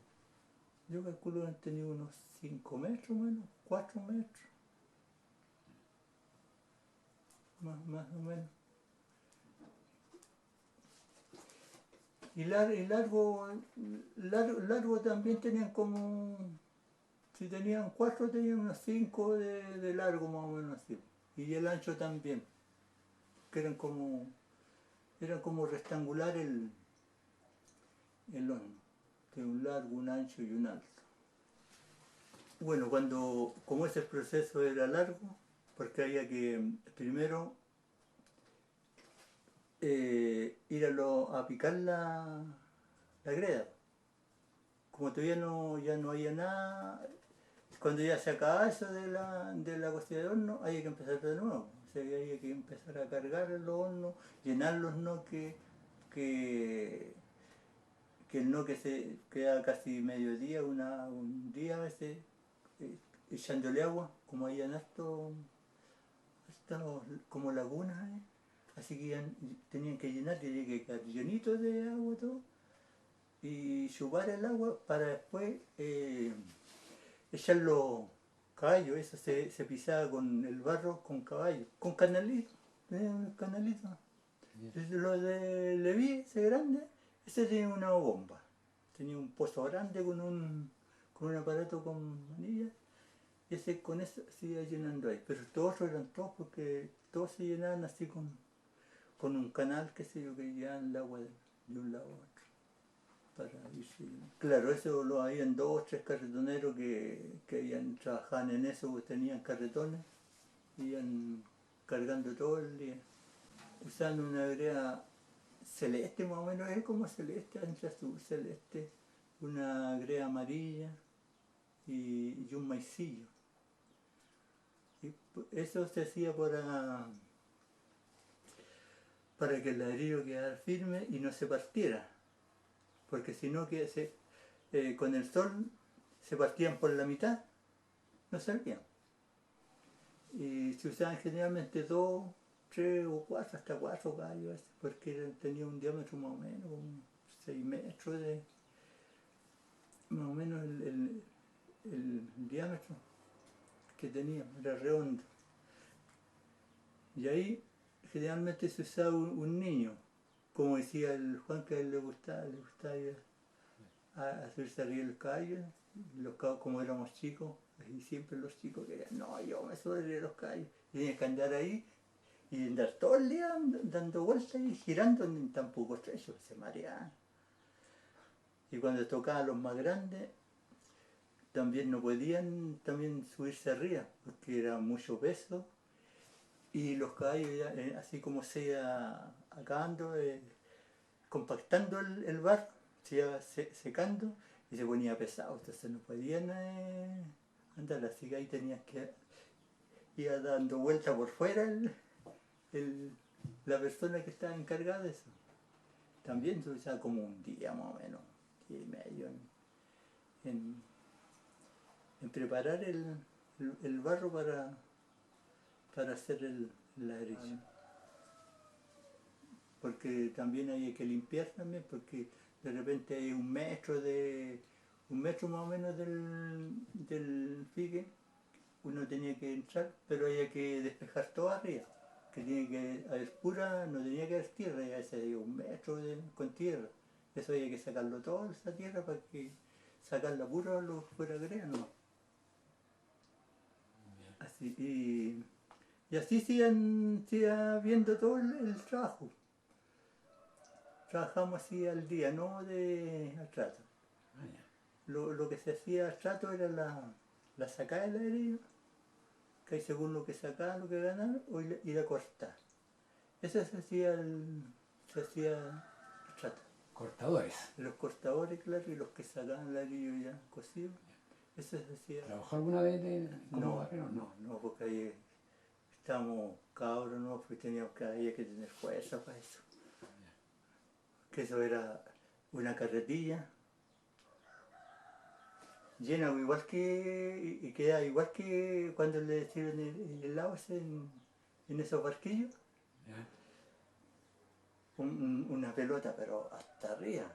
Yo calculo que han tenido unos 5 metros menos, 4 metros, más o menos. Y largo también tenían como, si tenían 4 tenían unos 5 de largo más o menos así. Y el ancho también, que eran como rectangular el horno, de un largo, un ancho y un alto. Bueno, como ese proceso era largo, porque había que primero ir a picar la greda. Como todavía ya no había nada, cuando ya se acababa eso de la cocina de horno, había que empezar de nuevo. O sea, había que empezar a cargar los hornos, llenar los noques, que el noque se quedaba casi mediodía, un día a veces, echándole agua, como habían harto como lagunas, así que tenían que llenar, tenía que quedar llenito de agua todo, y chupar el agua para después echar los caballos. Eso se pisaba con el barro con caballo, con canalito, canalito. Lo de Leví, ese grande, ese tenía una bomba, tenía un pozo grande con un aparato con manilla. Ese con eso se iba llenando ahí, pero todos eran todos porque todos se llenaban así con un canal, qué sé yo, que llevaban el agua de un lado a otro para irse llenando. Claro, eso lo habían 2 o 3 carretoneros que trabajaban en eso, pues tenían carretones, iban cargando todo el día, usando una greda celeste más o menos, es como celeste, entre azul, celeste, una greda amarilla y un maicillo. Y eso se hacía para que el ladrillo quedara firme y no se partiera, porque si no con el sol se partían por la mitad, no servían. Y se usaban generalmente 2, 3 o 4, hasta 4 gallos, porque tenía un diámetro más o menos, como 6 metros más o menos el diámetro que tenía, era redondo. Y ahí generalmente se usaba un niño, como decía el Juan, que a él le gustaba ir a subirse arriba del caballo, como éramos chicos, y siempre los chicos querían, no, yo me subo arriba de los caballos, y tenías que andar ahí y andar todo el día dando vueltas y girando en tan poco trecho, se mareaban. Y cuando tocaban a los más grandes, también no podían subirse arriba, porque era mucho peso, y los caballos ya, así como se iba acabando, compactando el barro, se iba secando y se ponía pesado, entonces no podían andar, así que ahí tenías que ir dando vuelta por fuera la persona que estaba encargada de eso. También se usaba como un día más o menos, día y medio, en preparar el barro para hacer el ladrillo. Porque también hay que limpiar también, porque de repente hay un metro más o menos del figue, uno tenía que entrar, pero había que despejar todo arriba, que tiene que haber pura, no tenía que haber tierra, ya ese había un metro con tierra, eso había que sacarlo todo, esa tierra, para que sacarla pura lo fuera crea, ¿no? Así, y así sigan viendo todo el trabajo. Trabajamos así al día, no al trato. Lo que se hacía al trato era la sacada del ladrillo, que según lo que sacaban, lo que ganaban, o ir a cortar. Eso se hacía el trato. Cortadores. Los cortadores, claro, y los que sacaban ladrillo ya cocido, eso se hacía. ¿Trabajó alguna vez como barrero? No, porque ahí estábamos cabros, ¿no? Pues teníamos había que tener fuerza para eso. Que eso era una carretilla llena igual que, y queda igual que cuando le sirven el agua en esos barquillos. Una pelota, pero hasta arriba.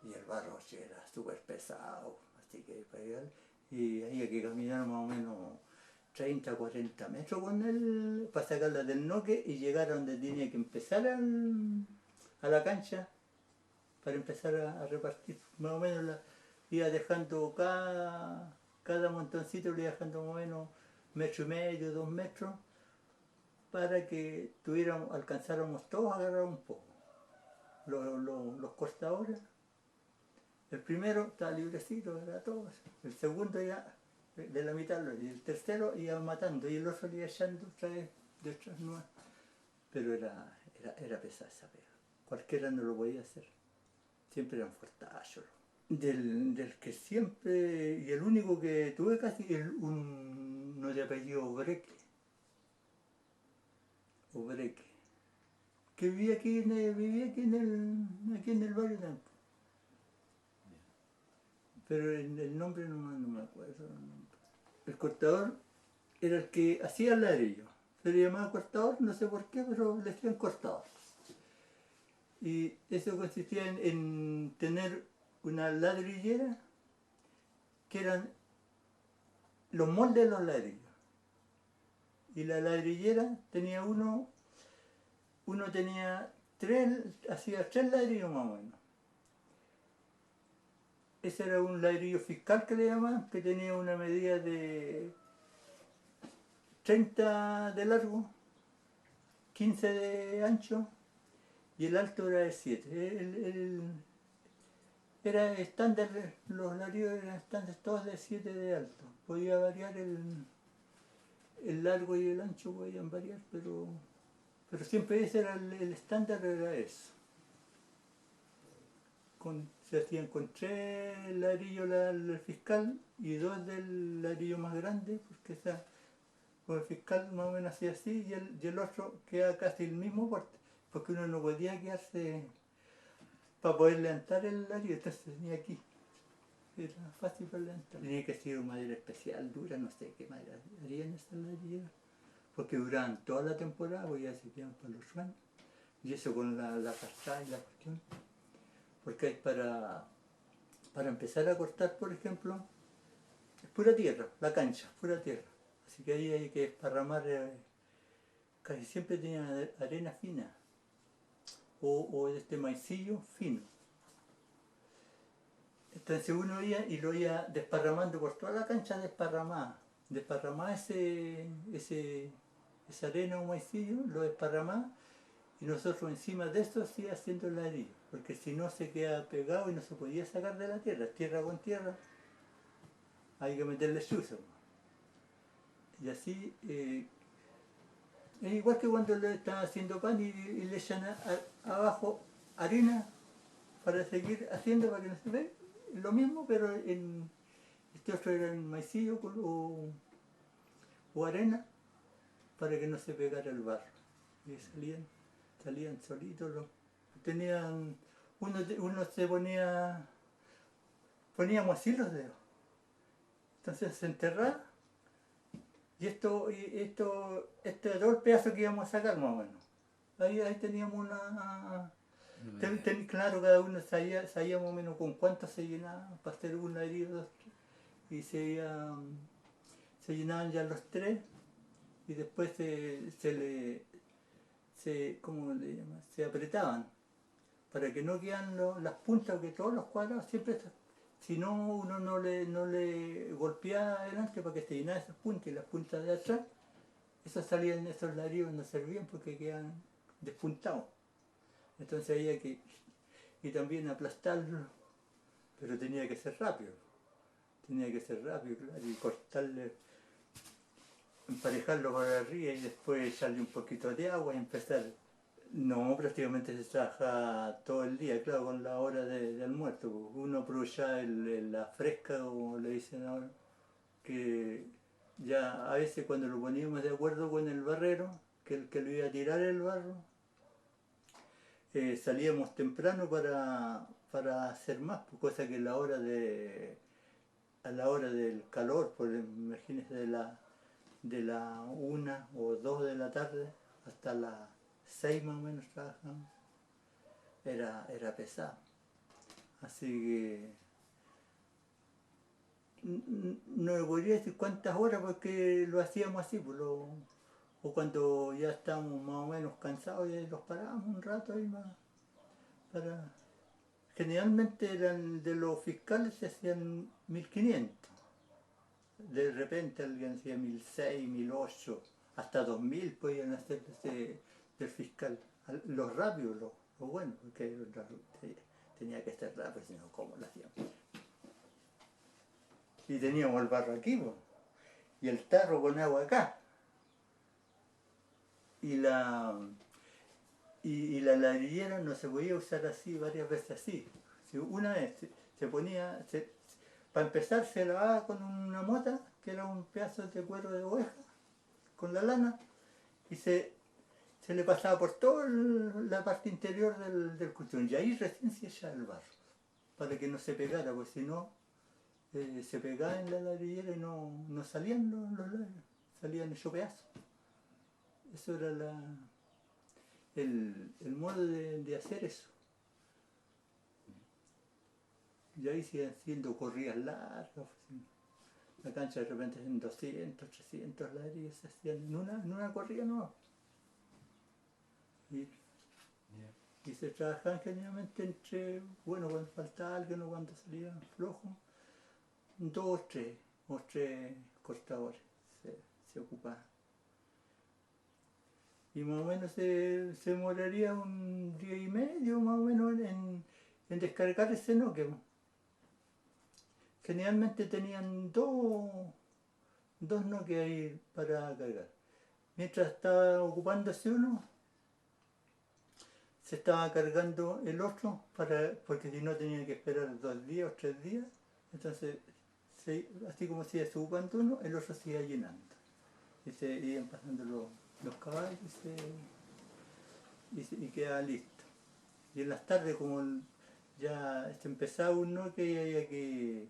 Y el barro sí, era súper pesado, así que y había que caminar más o menos 30, 40 metros con él para sacarla del noque y llegar a donde tenía que empezar a la cancha para empezar a repartir. Más o menos iba dejando cada montoncito, le iba dejando más o menos 1,5 metros, 2 metros, para que alcanzáramos todos a agarrar un poco. Los cortadores, el primero estaba librecito, era todo. El segundo ya de la mitad, y el tercero iba matando, y el otro le iba echando otra vez detrás nuevas. Pero era pesada esa pega. Cualquiera no lo podía hacer. Siempre eran fortachos. Del que siempre, y el único que tuve casi, uno de apellido Obreque, que vivía aquí en el barrio también. Pero el nombre no me acuerdo. El cortador era el que hacía el ladrillo. Se le llamaba cortador, no sé por qué, pero le decían cortador. Y eso consistía en tener una ladrillera que eran los moldes de los ladrillos. Y la ladrillera tenía uno tenía hacía 3 ladrillos más o menos. Ese era un ladrillo fiscal que le llamaban, que tenía una medida de 30 de largo, 15 de ancho, y el alto era de 7. Era estándar, los ladrillos eran estándar todos de 7 de alto. Podía variar el largo y el ancho, podían variar, pero siempre ese era el estándar, era eso. Se hacían con 3 ladrillos el fiscal y 2 del ladrillo más grande, porque con el fiscal más o menos hacía así, y el otro queda casi el mismo porte, porque uno no podía quedarse para poder levantar el ladrillo, entonces tenía aquí. Era fácil para levantar. Tenía que ser una madera especial, dura, no sé qué madera harían estas ladrilleras, porque duraban toda la temporada, porque ya se quedan para los años. Y eso con la cascada y la cuestión. Porque hay para empezar a cortar, por ejemplo, es pura tierra, la cancha, pura tierra. Así que ahí hay que esparramar, casi siempre tenía arena fina, o este maicillo fino. Entonces uno iba y lo iba desparramando por toda la cancha, desparramaba esa arena o maicillo, lo desparramaba, y nosotros encima de esto sí haciendo el ladrillo, porque si no se queda pegado y no se podía sacar de la tierra con tierra, hay que meterle chuzo. Y así, es igual que cuando le están haciendo pan y le echan abajo arena para seguir haciendo, para que no se vea, lo mismo, pero este otro era en maicillo o arena, para que no se pegara el barro. Y salían solitos. Uno se poníamos así los dedos. Entonces se enterraba, y esto era todo el pedazo que íbamos a sacar más o menos. Ahí teníamos claro, cada uno sabía más o menos con cuánto se llenaba para hacer un ladrillo, 2, 3, y se llenaban ya los 3, y después ¿cómo le llaman? Se apretaban para que no quedan las puntas, porque todos los cuadrados siempre si no uno no le golpeaba adelante para que se llenara esas puntas, y las puntas de atrás, esos ladrillos no servían porque quedaban despuntados. Entonces había que, y también aplastarlo, pero tenía que ser rápido, claro, y cortarle, emparejarlo para arriba y después echarle un poquito de agua y empezar. No, prácticamente se trabaja todo el día, claro, con la hora de almuerzo. Uno aprovechaba la fresca, como le dicen ahora, que ya a veces cuando lo poníamos de acuerdo con el barrero, que el que lo iba a tirar el barro, salíamos temprano para hacer más, cosa que a la hora del calor, pues imagínense de la 1 o 2 de la tarde hasta las 6 más o menos trabajamos, era pesado. Así que no me podría decir cuántas horas porque lo hacíamos así, pues o cuando ya estábamos más o menos cansados y los parábamos un rato ahí más para... Generalmente eran de los fiscales se hacían 1500. De repente alguien hacía 1600, 1800, hasta 2000 podían hacer del fiscal. Los rápidos, lo bueno, porque tenía que ser rápido, sino cómo lo hacíamos. Y teníamos el barro aquí, pues, y el tarro con agua acá. Y la ladrillera no se podía usar así, varias veces así. Una vez se ponía, para empezar se lavaba con una mota, que era un pedazo de cuero de oveja, con la lana, y se le pasaba por toda la parte interior del cuestión. Y ahí recién se echaba el barro, para que no se pegara, porque si no, se pegaba en la ladrillera y no salían los ladrillos, salían hechos pedazos. Eso era el modo de hacer eso. Y ahí siguen siendo corridas largas. La cancha de repente en 200, 300 ladrillos se hacían en una corrida nueva. Y se trabajaban generalmente entre, bueno, cuando faltaba alguien o cuando salía flojo, 2 o 3 cortadores se ocupaban. Y más o menos se demoraría un día y medio más o menos en descargar ese noque. Generalmente tenían dos noques ahí para cargar. Mientras estaba ocupándose uno, se estaba cargando el otro, porque si no tenía que esperar 2 días o 3 días. Entonces, así como se iba ocupando uno, el otro se iba llenando. Y se iban pasando los caballos y quedaba listo. Y en las tardes, como ya se empezaba un noque y había que...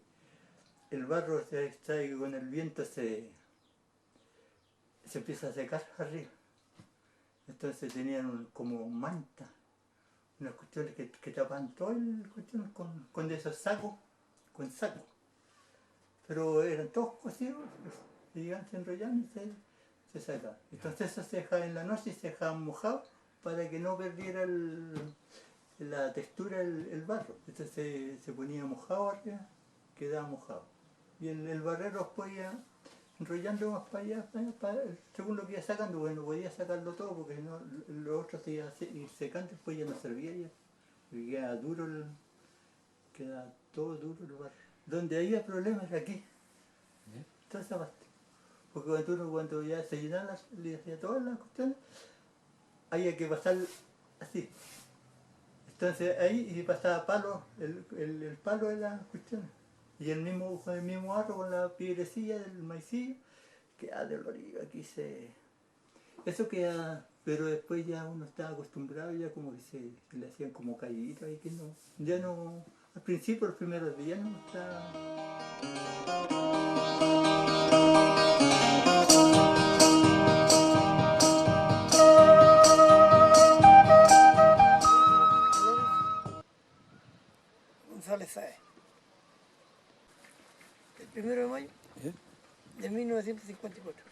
El barro con el viento se empieza a secar arriba. Entonces tenían como manta, unas cuestiones que tapan todo el cuestión con esos sacos, con sacos. Pero eran todos cosidos, y llegaban, se enrollaban y se sacaban. Entonces eso se dejaba en la noche y se dejaban mojados para que no perdiera la textura el barro. Entonces se ponía mojado arriba, quedaba mojado. Y el barrero después ya enrollando más para allá, según lo que iba sacando, porque no podía sacarlo todo porque no, lo otro se iba a ir secando, después ya no servía ya. Porque queda todo duro el barro. Donde había problemas era aquí, toda esa parte. Porque cuando ya se llenaban todas las cuestiones, había que pasar así. Entonces ahí pasaba palo, el palo de las cuestiones. Y el mismo barro con la piedrecilla del maicillo, queda dolorido, aquí eso queda, pero después ya uno estaba acostumbrado, ya como que se le hacían como callitos ahí que ya no, al principio los primeros días no estaba... González Sáez. El 1 de mayo de 1954.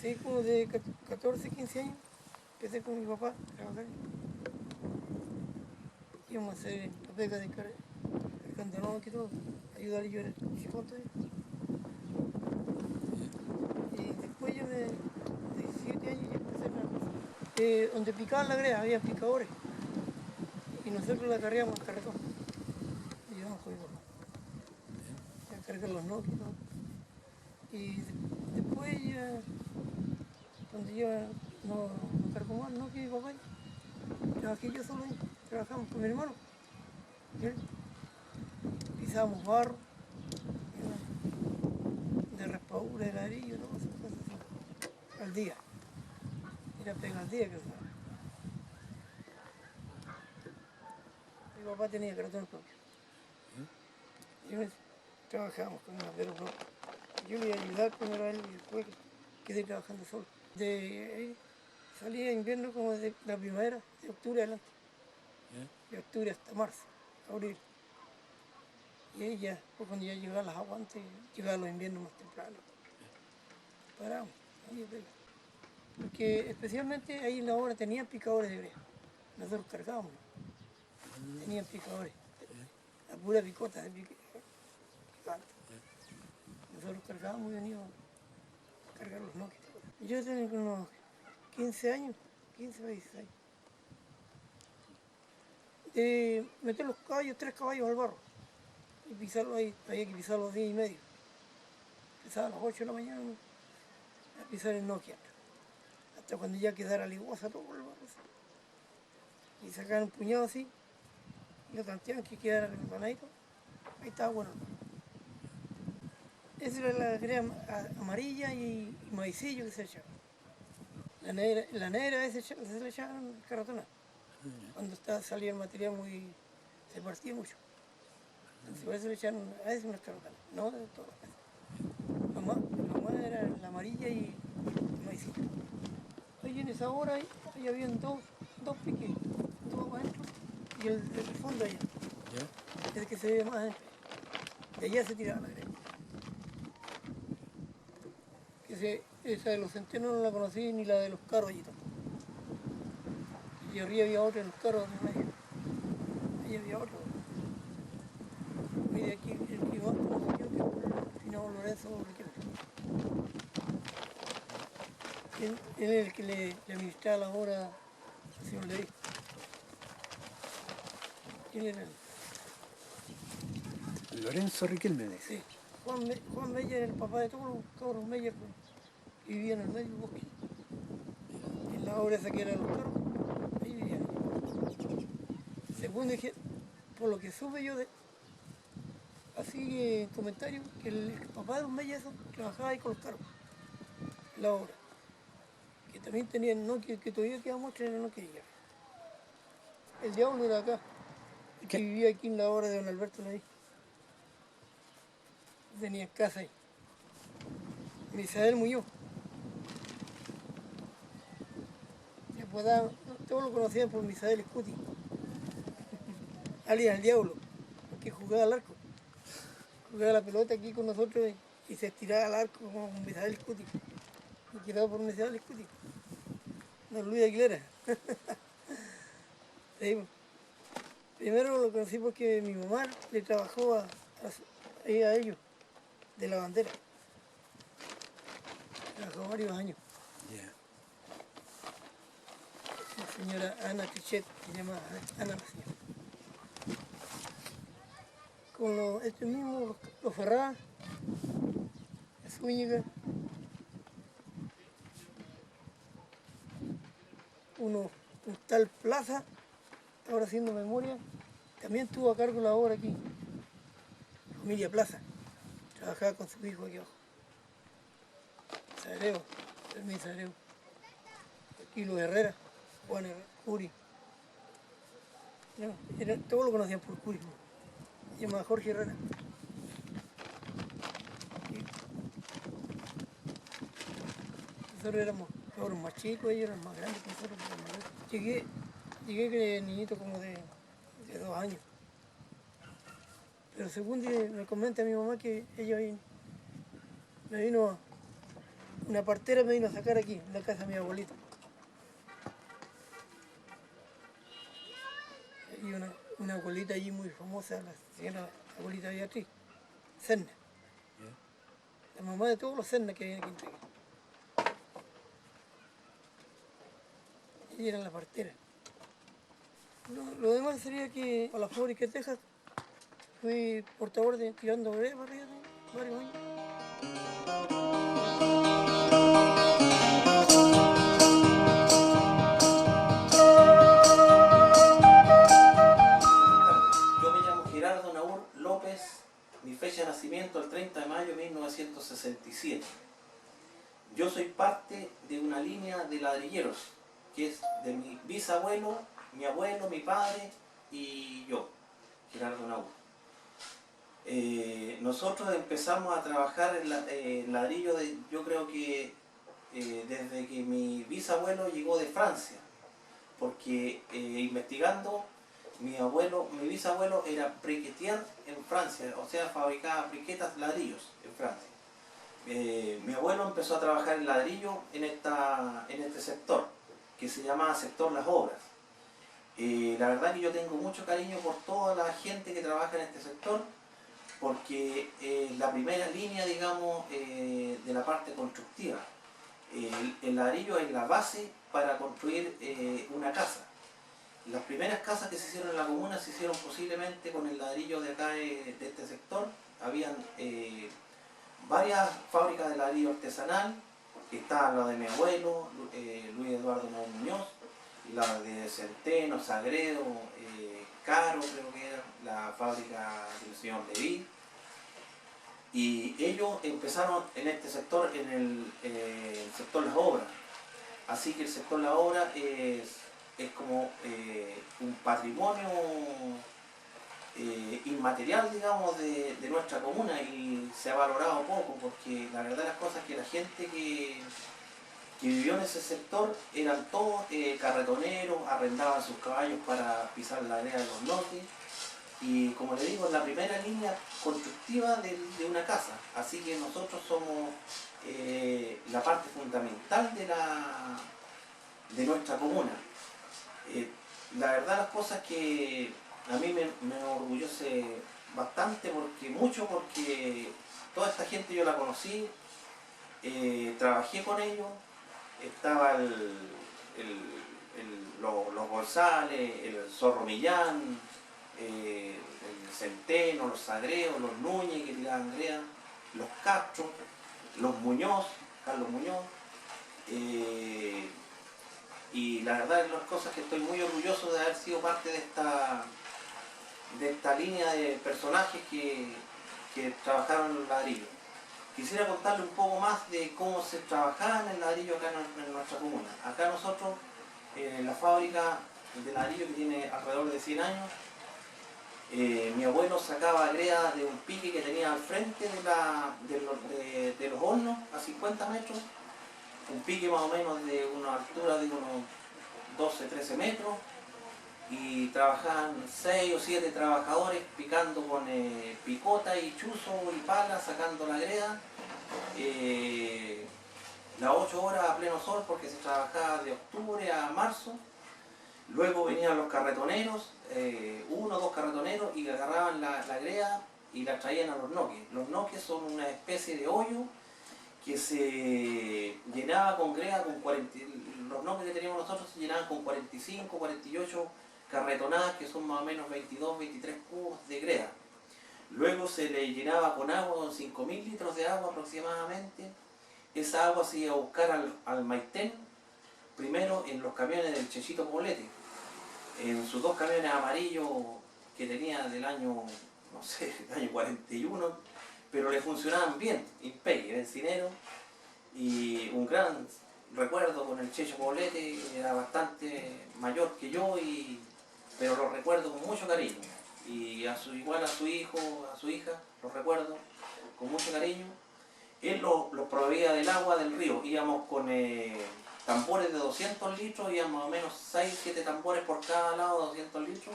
Sí, como de 14, 15 años, empecé con mi papá a trabajar. Íbamos a hacer la pega de cargando noques y todo. ayudarle yo en el chicote. Y después yo de 17 años ya empecé a trabajar. Donde picaban la greda había picadores. Y nosotros la cargábamos al carretón. Y íbamos con mi papá. A cargar los Nokia, ¿no? Y después ya, cuando ya no cargó más Nokia mi papá, trabajé yo solo ahí. Trabajamos con mi hermano. ¿Sí? Pisábamos barro, de raspadura, de ladrillo, ¿no? Esas cosas así. Al día. Era pega al día que usaba. Mi papá tenía cartón propio. Y trabajábamos con él, pero no. Yo le iba a ayudar primero a él y después quedé trabajando solo. De ahí salía invierno como de la primavera, de octubre adelante. De octubre hasta marzo, abril. Y ahí ya, pues cuando ya llegaban las aguantes, llegaban los inviernos más temprano. Paramos, ahí pega. Porque especialmente ahí en la obra tenían picadores de brea. Nosotros cargábamos. Tenían picadores. La pura picota de picante. Nosotros cargábamos y veníamos a cargar los Nokia. Yo tenía unos 15 años, 15 o 16 años. De meter los caballos, 3 caballos al barro. Y pisarlo ahí, había que pisarlo a las 10 y media. Empezaba a las 8 de la mañana a pisar el Nokia. Hasta cuando ya quedara liguosa todo el barro. Y sacaban un puñado así, y lo tanteaban que quedara empanadito. Ahí estaba bueno. Esa era la greda amarilla y maicillo que se echaba. La negra esa se le echaban carotona. Cuando salía el material muy, se partía mucho. Entonces por eso le echaron a veces unas carotanas, no de todas las veces. Lo más era la amarilla y el maicillo. Ahí en esa hora ahí habían dos piques, dos adentro y el del fondo allá. El que se ve más adentro. De allá se tiraba la greda. Esa de los centenos no la conocí ni la de los caros allí tampoco. Y arriba había otra en los caros de medio. Ahí había otro. Y de aquí el que más conocí yo que es el finado Lorenzo Riquelme. Él es el que le administraba la obra al señor Leví. ¿Quién era él? Lorenzo Riquelme, dice. Sí. Juan Meyer era el papá de todos los cabros Meyer que vivían en el medio del bosque. En la obra esa que era los carros, ahí vivían. Según dije, por lo que supe yo así en comentarios, que el papá de los Meyer trabajaba ahí con los carros, en la obra. Que también tenían Nokia, que todavía quedamos en el Nokia. El diablo era acá, que vivía aquí en la obra de don Alberto Leví. Tenía casa ahí. Misael Muñoz. Después todos lo conocían por Misael Scuti. Alias el diablo, que jugaba al arco. Jugaba la pelota aquí con nosotros y se estiraba al arco como Misael Scuti. Y quedaba por Misael Scuti. Don Luis Aguilera. Sí. Primero lo conocí porque mi mamá le trabajó a ellos, de la bandera. Trabajó varios años. La señora Ana Tichet, se llama Ana la señora. Con este mismo, los Ferrá, Zúñiga, un tal Plaza, ahora haciendo memoria, también estuvo a cargo de la obra aquí, familia Plaza, trabajaba con su hijo aquí abajo. Sagreo, Fermín Sagreo, Kilo Herrera, Juan Herrera, Curi. No, todos lo conocían por Curi. Se llamaba Jorge Herrera. Nosotros éramos más chicos, ellos eran más grandes que nosotros. Llegué que niñito como de 2 años. Pero según me comenta mi mamá que ella me vino, una partera me vino a sacar aquí, en la casa de mi abuelito. Y una abuelita allí muy famosa, la señora abuelita Beatriz, Cerna. La mamá de todos los cernas que vienen aquí en Treguín. Ella era la partera. Lo demás sería que a la fábrica de Texas fui portador de tirando bebés para arriba de varios años. Yo me llamo Gerardo Naur López, mi fecha de nacimiento el 30 de mayo de 1967. Yo soy parte de una línea de ladrilleros, que es de mi bisabuelo, mi abuelo, mi padre y yo, Gerardo Naur. Nosotros empezamos a trabajar en ladrillo, yo creo que desde que mi bisabuelo llegó de Francia, porque investigando, mi bisabuelo era briquetier en Francia, o sea, fabricaba briquetas, ladrillos en Francia. Mi abuelo empezó a trabajar en ladrillo en este sector, que se llama Sector Las Obras. La verdad que yo tengo mucho cariño por toda la gente que trabaja en este sector, porque la primera línea, digamos, de la parte constructiva. El ladrillo es la base para construir una casa. Las primeras casas que se hicieron en la comuna se hicieron posiblemente con el ladrillo de acá, de este sector. Habían varias fábricas de ladrillo artesanal, estaba la de mi abuelo, Luis Eduardo Naur Muñoz, la de Centeno, Sagredo, Caro, creo que era, la fábrica del señor Leví. Y ellos empezaron en este sector, en el sector Las Obras. Así que el sector Las Obras es como un patrimonio inmaterial, digamos, de nuestra comuna, y se ha valorado poco, porque la verdad de las cosas es que la gente que vivió en ese sector eran todos carretoneros, arrendaban sus caballos para pisar la arena de los lotes, y como le digo, es la primera línea constructiva de una casa, así que nosotros somos la parte fundamental de nuestra comuna. La verdad las cosas que a mí me enorgullece bastante, porque toda esta gente yo la conocí, trabajé con ellos, estaba los González, el Zorro Millán, el Centeno, los Sagreos, los Núñez que tiraban greda, los Castro, los Muñoz, Carlos Muñoz, y la verdad es las cosas que estoy muy orgulloso de haber sido parte de esta línea de personajes que trabajaron en el ladrillo. Quisiera contarle un poco más de cómo se trabajaba en el ladrillo acá en nuestra comuna. Acá nosotros, la fábrica de ladrillo que tiene alrededor de 100 años, mi abuelo sacaba greda de un pique que tenía al frente de los hornos a 50 metros, un pique más o menos de una altura de unos 12-13 metros, y trabajaban 6 o 7 trabajadores picando con picota y chuzo y pala, sacando la greda, las 8 horas a pleno sol, porque se trabajaba de octubre a marzo. Luego venían los carretoneros, 1 o 2 carretoneros, y agarraban la greda y la traían a los noques. Los noques son una especie de hoyo que se llenaba con greda, los noques que teníamos nosotros se llenaban con 45, 48 carretonadas, que son más o menos 22, 23 cubos de greda. Luego se le llenaba con agua, con 5.000 litros de agua aproximadamente. Esa agua se iba a buscar al Maitén, primero en los camiones del Chechito Poblete, en sus 2 camiones amarillos que tenía del año, no sé, del año 41, pero le funcionaban bien, impeque, bencinero, y un gran recuerdo con el Checho Poblete, era bastante mayor que yo, pero lo recuerdo con mucho cariño, y igual a su hijo, a su hija, lo recuerdo con mucho cariño. Él lo proveía del agua del río, íbamos con tambores de 200 litros, íbamos más o menos 6-7 tambores por cada lado, 200 litros,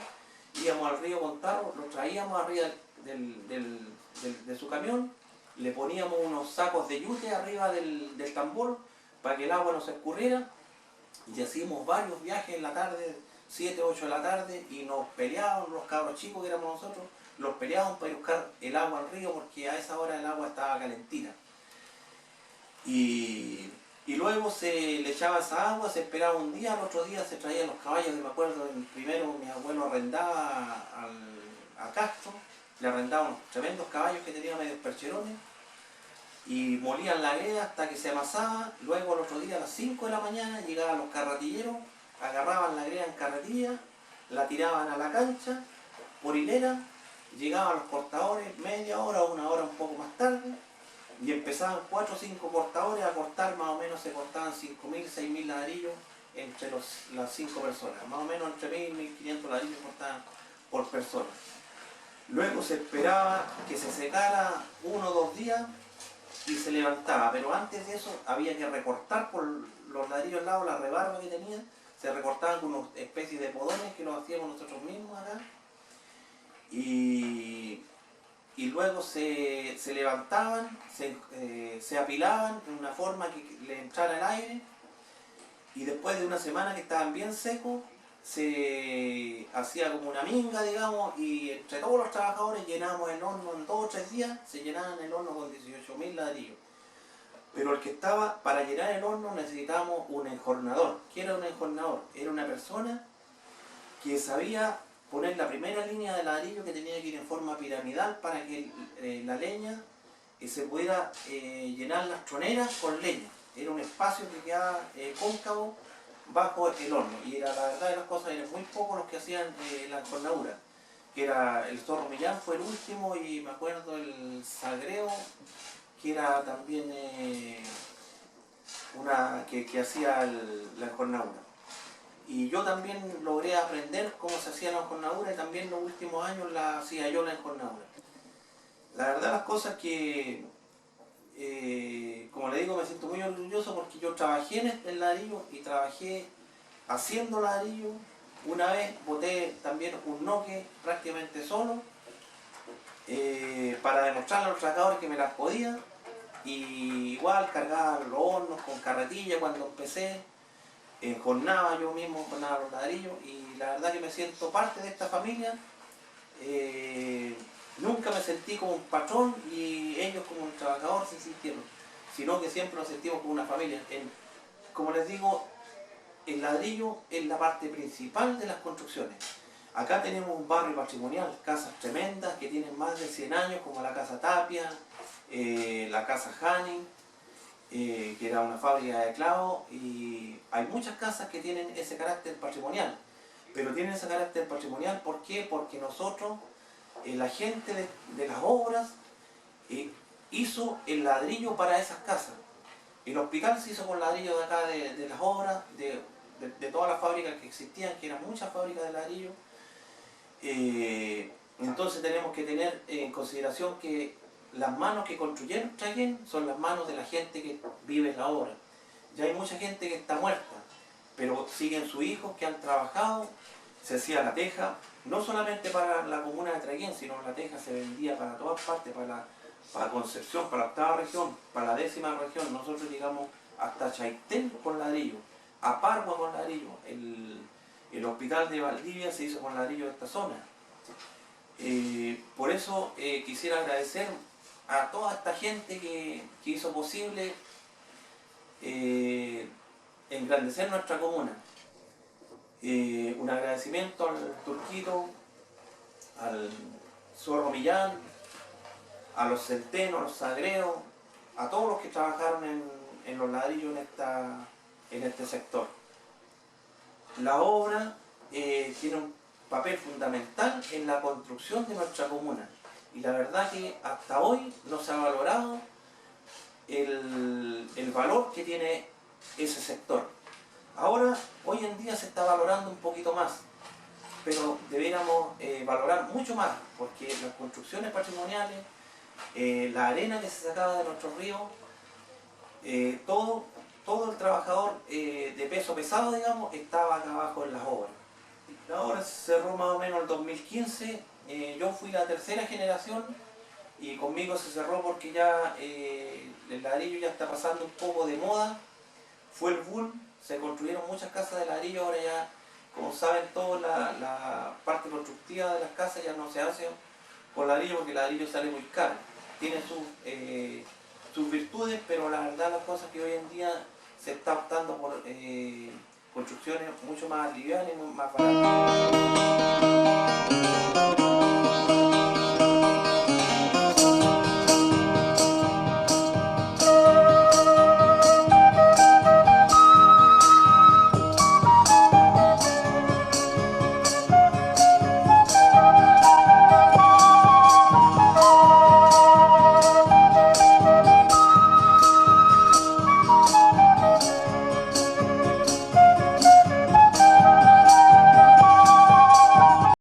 íbamos al río con tarro, lo traíamos arriba de su camión, le poníamos unos sacos de yute arriba del tambor para que el agua no se escurriera, y hacíamos varios viajes en la tarde, 7, 8 de la tarde y nos peleábamos, los cabros chicos que éramos nosotros, los peleábamos para ir a buscar el agua al río porque a esa hora el agua estaba calentita. Y luego se le echaba esa agua, se esperaba un día, al otro día se traían los caballos, que me acuerdo, primero mi abuelo arrendaba a Castro, le arrendaba unos tremendos caballos que tenía medios percherones, y molían la greda hasta que se amasaba. Luego el otro día a las 5 de la mañana llegaban los carretilleros, agarraban la greda en carretilla, la tiraban a la cancha por hilera, llegaban los cortadores media hora o una hora un poco más tarde, y empezaban 4 o 5 cortadores a cortar, más o menos se cortaban 5.000, 6.000 ladrillos entre las 5 personas, más o menos entre 1.000 y 1.500 ladrillos cortaban por persona. Luego se esperaba que se secara 1 o 2 días y se levantaba, pero antes de eso había que recortar por los ladrillos al lado, la rebarba que tenía, se recortaban con una especie de podones que los hacíamos nosotros mismos acá, y luego se levantaban, se apilaban en una forma que le entrara el aire, y después de una semana que estaban bien secos, se hacía como una minga, digamos, y entre todos los trabajadores llenábamos el horno en 2 o 3 días, se llenaban el horno con 18.000 ladrillos. Pero el que estaba, para llenar el horno necesitábamos un enjornador. ¿Qué era un enjornador? Era una persona que sabía poner la primera línea de ladrillo, que tenía que ir en forma piramidal para que la leña se pudiera llenar las troneras con leña. Era un espacio que quedaba cóncavo bajo el horno, y era, la verdad de las cosas, eran muy pocos los que hacían la enjornadura, que era el Zorro Millán, fue el último, y me acuerdo el Sagreo, que era también que hacía la enjornadura. Y yo también logré aprender cómo se hacía la enjornadura, y también los últimos años la hacía yo la enjornadura. La verdad las cosas que, como le digo, me siento muy orgulloso porque yo trabajé en el ladrillo y trabajé haciendo ladrillo. Una vez boté también un noque prácticamente solo para demostrarle a los trabajadores que me las podía, y igual cargaba los hornos con carretilla cuando empecé, enjornaba yo mismo, enjornaba los ladrillos, y la verdad que me siento parte de esta familia. Nunca me sentí como un patrón y ellos como un trabajador se sintieron, sino que siempre nos sentimos como una familia. Como les digo, el ladrillo es la parte principal de las construcciones. Acá tenemos un barrio patrimonial, casas tremendas que tienen más de 100 años, como la Casa Tapia, la Casa Hanning, que era una fábrica de clavos, y hay muchas casas que tienen ese carácter patrimonial. Pero tienen ese carácter patrimonial, ¿por qué? Porque nosotros, la gente de las obras, hizo el ladrillo para esas casas. El hospital se hizo con ladrillo de acá, de las obras, de todas las fábricas que existían, que eran muchas fábricas de ladrillo. Entonces tenemos que tener en consideración que las manos que construyeron Traiguén son las manos de la gente que vive en la obra. Ya hay mucha gente que está muerta, pero siguen sus hijos que han trabajado. Se hacía la teja, no solamente para la comuna de Traiguén, sino la teja se vendía para todas partes, para Concepción, para la 8ª región, para la 10ª región. Nosotros llegamos hasta Chaitén con ladrillo, a Pargua con ladrillo. El hospital de Valdivia se hizo con ladrillo de esta zona. Por eso quisiera agradecer a toda esta gente que hizo posible engrandecer nuestra comuna. Un agradecimiento al Turquito, al Zorro Millán, a los Centenos, a los Sagreos, a todos los que trabajaron en los ladrillos en este sector. La obra tiene un papel fundamental en la construcción de nuestra comuna, y la verdad que hasta hoy no se ha valorado el valor que tiene ese sector. Ahora, hoy en día se está valorando un poquito más, pero deberíamos valorar mucho más, porque las construcciones patrimoniales, la arena que se sacaba de nuestros ríos, todo el trabajador de peso pesado, digamos, estaba acá abajo en las obras. La obra se cerró más o menos el 2015, yo fui la 3ª generación, y conmigo se cerró porque ya el ladrillo ya está pasando un poco de moda, fue el boom, se construyeron muchas casas de ladrillo, ahora ya como saben todos, la parte constructiva de las casas ya no se hace con ladrillo porque el ladrillo sale muy caro. Tiene sus virtudes, pero la verdad las cosas que hoy en día se está optando por construcciones mucho más livianas y más baratas.